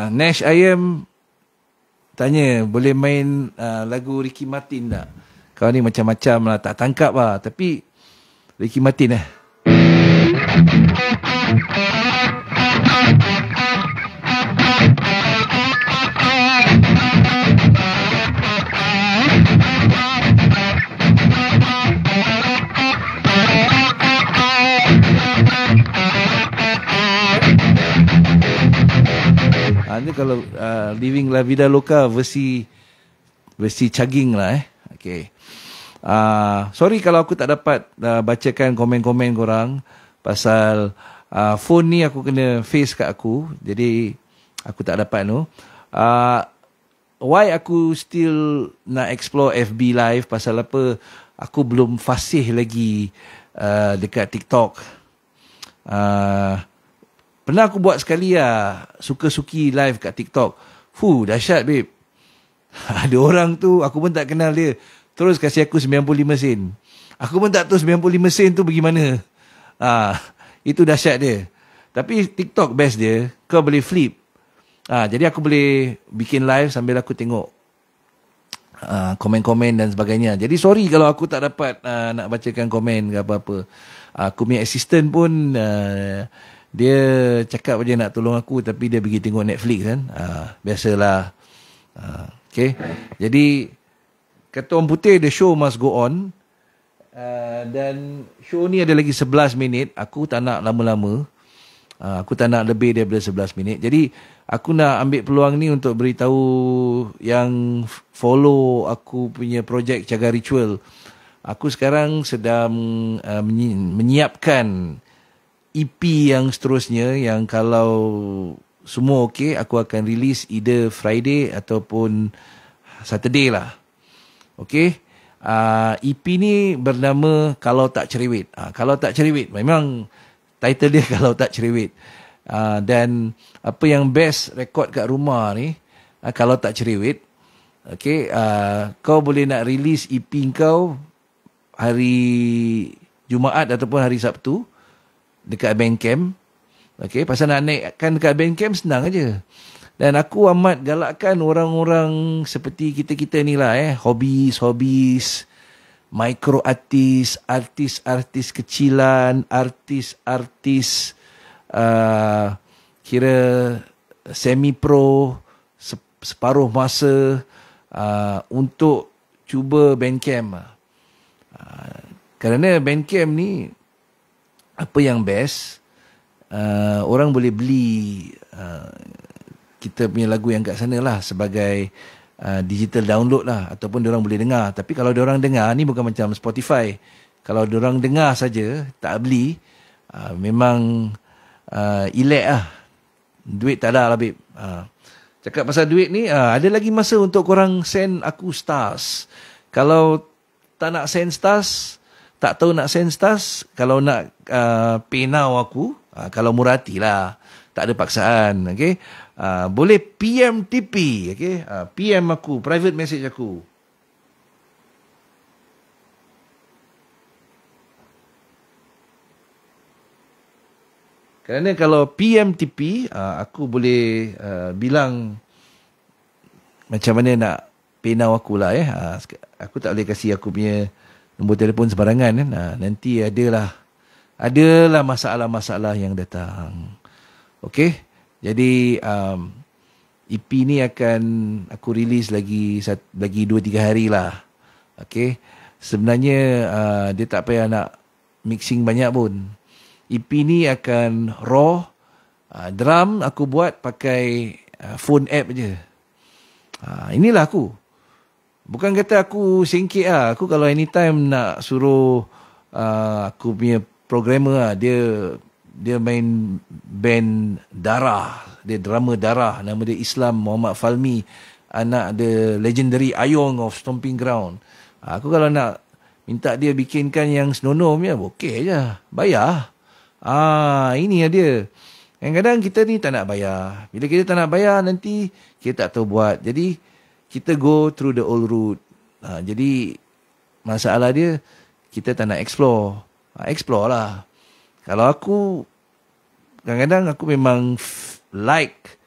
Nash Ayam tanya, boleh main lagu Ricky Martin tak? Kau ni macam-macam lah, tak tangkap lah. Tapi Ricky Martin Ni kalau Living La Vida Loca versi chugging lah Okay. Sorry kalau aku tak dapat bacakan komen-komen korang pasal phone ni aku kena face kat aku, jadi aku tak dapat tu. Why aku still nak explore FB Live, pasal apa? Aku belum fasih lagi dekat TikTok. Pernah aku buat sekali suka-suki live kat TikTok. Dahsyat babe. Ada orang tu, aku pun tak kenal dia, terus kasih aku 95 sen. Aku pun tak tahu 95 sen tu bagaimana. Itu dahsyat dia. Tapi TikTok best dia, kau boleh flip. Jadi aku boleh bikin live sambil aku tengok komen-komen dan sebagainya. Jadi sorry kalau aku tak dapat nak bacakan komen ke apa-apa. Aku punya assistant pun dia cakap dia nak tolong aku, tapi dia pergi tengok Netflix kan. Biasalah. Okay. Jadi kata orang putih, the show must go on. Dan show ni ada lagi 11 minit. Aku tak nak lama-lama. Aku tak nak lebih daripada 11 minit. Jadi aku nak ambil peluang ni untuk beritahu yang follow aku punya projek Jaga Ritual. Aku sekarang sedang menyiapkan EP yang seterusnya, yang kalau semua okey, aku akan release either Friday ataupun Saturday lah. Okey. EP ni bernama Kalau Tak Cerewet. Kalau Tak Cerewet, memang title dia Kalau Tak Cerewet. Dan apa yang best rekod kat rumah ni, Kalau Tak Cerewet. Okey, kau boleh nak release EP kau hari Jumaat ataupun hari Sabtu dekat Bandcamp. Okey, pasal nak naikkan dekat Bandcamp senang aja. Dan aku amat galakkan orang-orang seperti kita-kita ni lah, hobis, micro artis, artis kecilan, artis kira semi pro, separuh masa, untuk cuba Bandcamp. Kerana Bandcamp ni apa yang best, orang boleh beli kita punya lagu yang kat sana lah sebagai digital download lah, ataupun diorang boleh dengar. Tapi kalau diorang dengar, ni bukan macam Spotify. Kalau diorang dengar saja, tak beli, memang elak lah. Duit tak ada lah babe. Cakap pasal duit ni, ada lagi masa untuk korang send aku stars. Kalau tak nak send stars, tak tahu nak send stars, kalau nak pay now aku, kalau murah hati lah, tak ada paksaan. Okay? Boleh PM TP. Okay? PM aku, private message aku. Kerana kalau PMTP, aku boleh bilang macam mana nak pay now aku lah. Aku tak boleh kasih aku punya nombor telefon sembarangan kan. Nanti adalah masalah-masalah yang datang. Okey. Jadi EP ni akan aku release lagi 2-3 hari lah. Okey. Sebenarnya dia tak payah nak mixing banyak pun. EP ni akan raw. Drum aku buat pakai phone app je. Inilah aku. Bukan kata aku singkit lah. Aku kalau anytime nak suruh aku punya programmer dia main band Darah. Dia drummer Darah. Nama dia Islam Muhammad Falmi. Anak the legendary Ayong of Stomping Ground. Aku kalau nak minta dia bikinkan yang senonom ya, okey je. Bayar. Ini dia. Kadang-kadang kita ni tak nak bayar. Bila kita tak nak bayar, nanti kita tak tahu buat. Jadi, kita go through the old route. Jadi, masalah dia, kita tak nak explore. Explore lah. Kalau aku, kadang-kadang aku memang like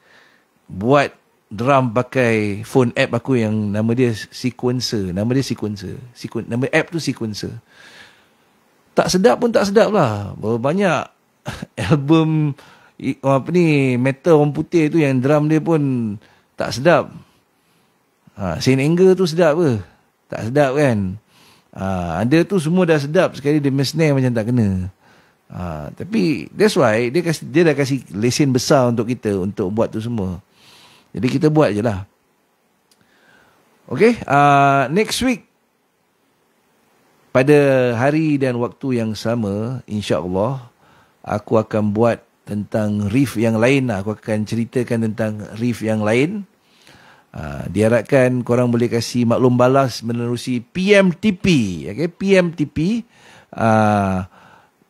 buat drum pakai phone app aku yang nama dia Sequencer. Nama app tu Sequencer. Tak sedap pun tak sedap lah. Banyak album metal orang putih tu yang drum dia pun tak sedap. Saint Anger tu sedap ke? Tak sedap kan? Ada tu semua dah sedap. Sekali dia snare macam tak kena. Tapi that's why dia dah kasih lesen besar untuk kita untuk buat tu semua. Jadi kita buat je lah. Okay. Next week, pada hari dan waktu yang sama, insya-Allah, aku akan buat tentang riff yang lain lah. Aku akan ceritakan tentang riff yang lain. Diharapkan korang boleh kasih maklum balas menerusi PMTP. Okay? PMTP.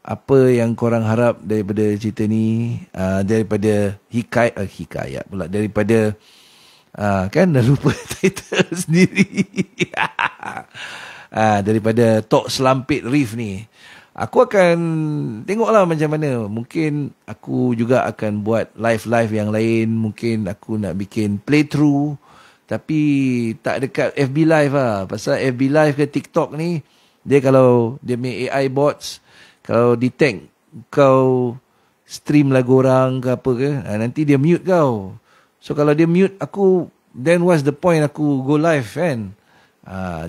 Apa yang korang harap daripada cerita ni, daripada hikayat pula, daripada kan dah lupa title sendiri. Daripada Talk Selampit Riff ni, aku akan tengoklah macam mana. Mungkin aku juga akan buat live yang lain. Mungkin aku nak bikin playthrough, tapi tak dekat FB Live lah. Pasal FB Live ke TikTok ni, dia kalau dia main AI bots, kalau detect kau stream lagu orang ke apa ke, nanti dia mute kau. So kalau dia mute aku, then what's the point aku go live kan?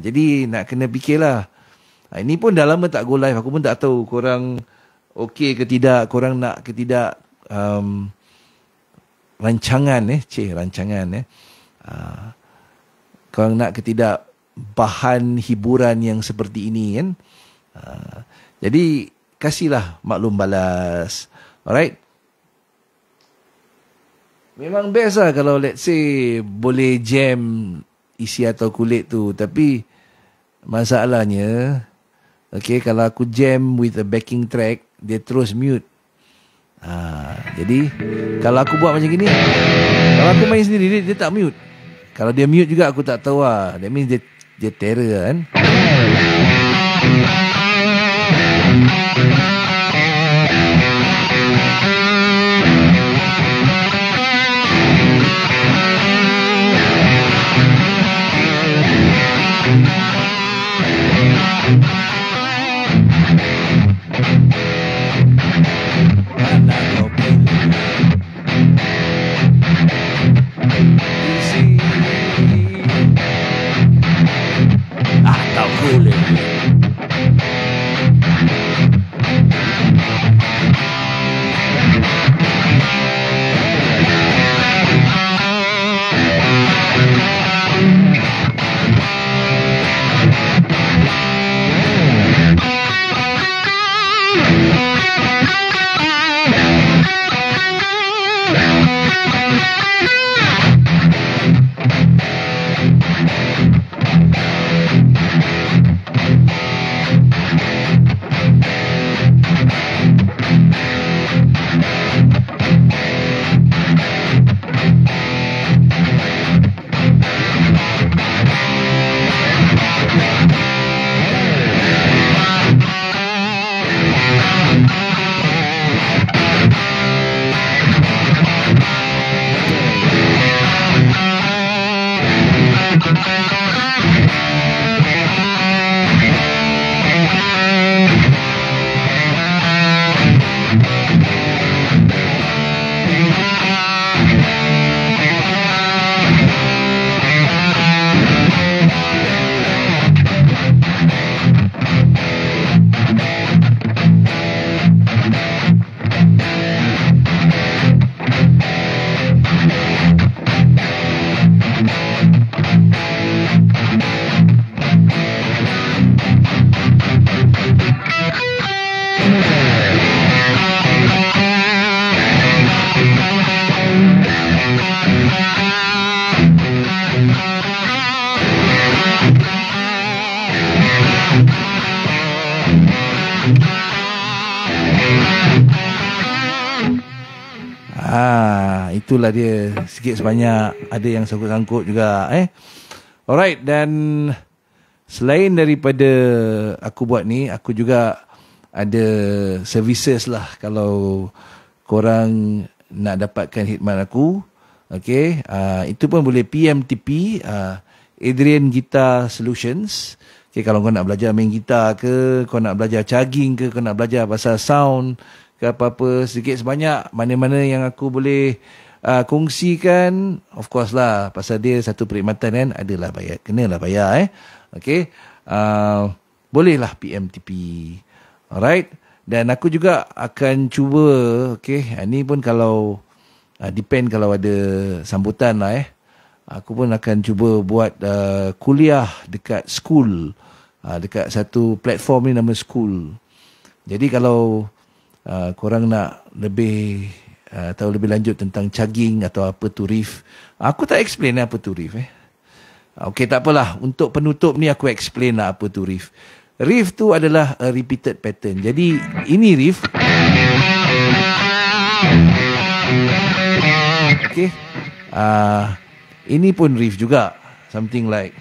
Jadi nak kena fikirlah. Ini pun dah lama tak go live. Aku pun tak tahu korang okey ke tidak, korang nak ke tidak rancangan korang nak ke tidak bahan hiburan yang seperti ini kan. Jadi kasihlah maklum balas. Alright. Memang best lah kalau let's say boleh jam isi atau kulit tu. Tapi masalahnya, okay, kalau aku jam with a backing track, dia terus mute. Jadi kalau aku buat macam gini, kalau aku main sendiri, dia tak mute. Kalau dia mute juga aku tak tahu lah. That means dia terror kan. Itulah dia, sikit sebanyak ada yang sangkut-sangkut juga. Alright, dan selain daripada aku buat ni, aku juga ada services lah. Kalau korang nak dapatkan khidmat aku, okay, itu pun boleh PMTP, Adrian Guitar Solutions. Okay, kalau kau nak belajar main gitar ke, kau nak belajar chugging ke, kau nak belajar pasal sound ke apa-apa, sedikit sebanyak, mana-mana yang aku boleh kongsikan, of course lah, pasal dia satu perkhidmatan kan, adalah bayar, kenalah bayar. Okay, bolehlah PMTP. Alright, dan aku juga akan cuba, okay, ni pun kalau depend kalau ada sambutan lah aku pun akan cuba buat kuliah dekat school, dekat satu platform ni nama School. Jadi kalau korang nak lebih tahu lebih lanjut tentang chugging atau apa tu riff, aku tak explain apa tu riff. Okey, tak apalah, untuk penutup ni aku explain lah apa tu riff. Riff tu adalah a repeated pattern. Jadi ini riff. Okey, ini pun riff juga, something like.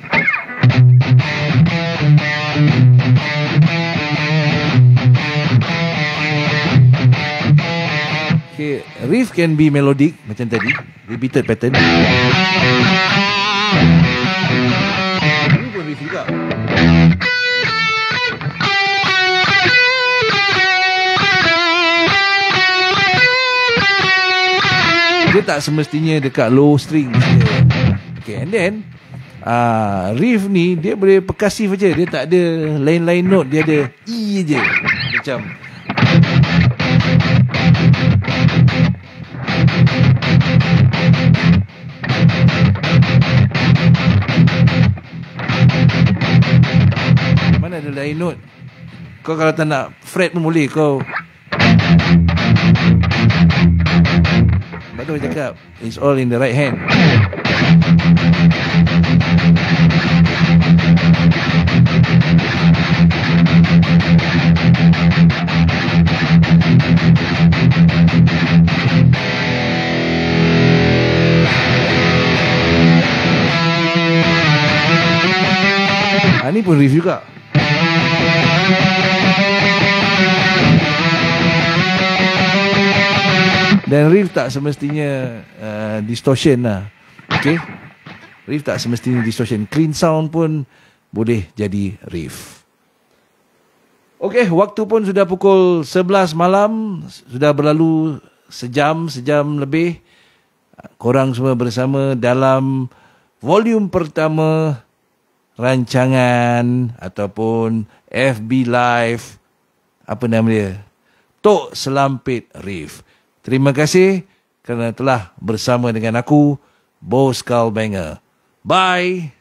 Okay, riff can be melodic macam tadi, repeated pattern. Ini pun riff juga. Dia tak semestinya dekat low string. Okay, and then riff ni dia boleh perkasif aja, dia tak ada lain-lain note, dia ada E je. Macam mana ada lain note. Kau kalau tak nak fret pun boleh, kau baru cakap it's all in the right hand. Ni pun riff juga. Dan riff tak semestinya distortion lah. Okay, riff tak semestinya distortion. Clean sound pun boleh jadi riff. Okay, waktu pun sudah pukul 11 malam. Sudah berlalu sejam lebih. Korang semua bersama dalam volume pertama rancangan ataupun FB Live, apa nama dia, Tok Selampit Riff. Terima kasih kerana telah bersama dengan aku, Bo Skullbanger. Bye.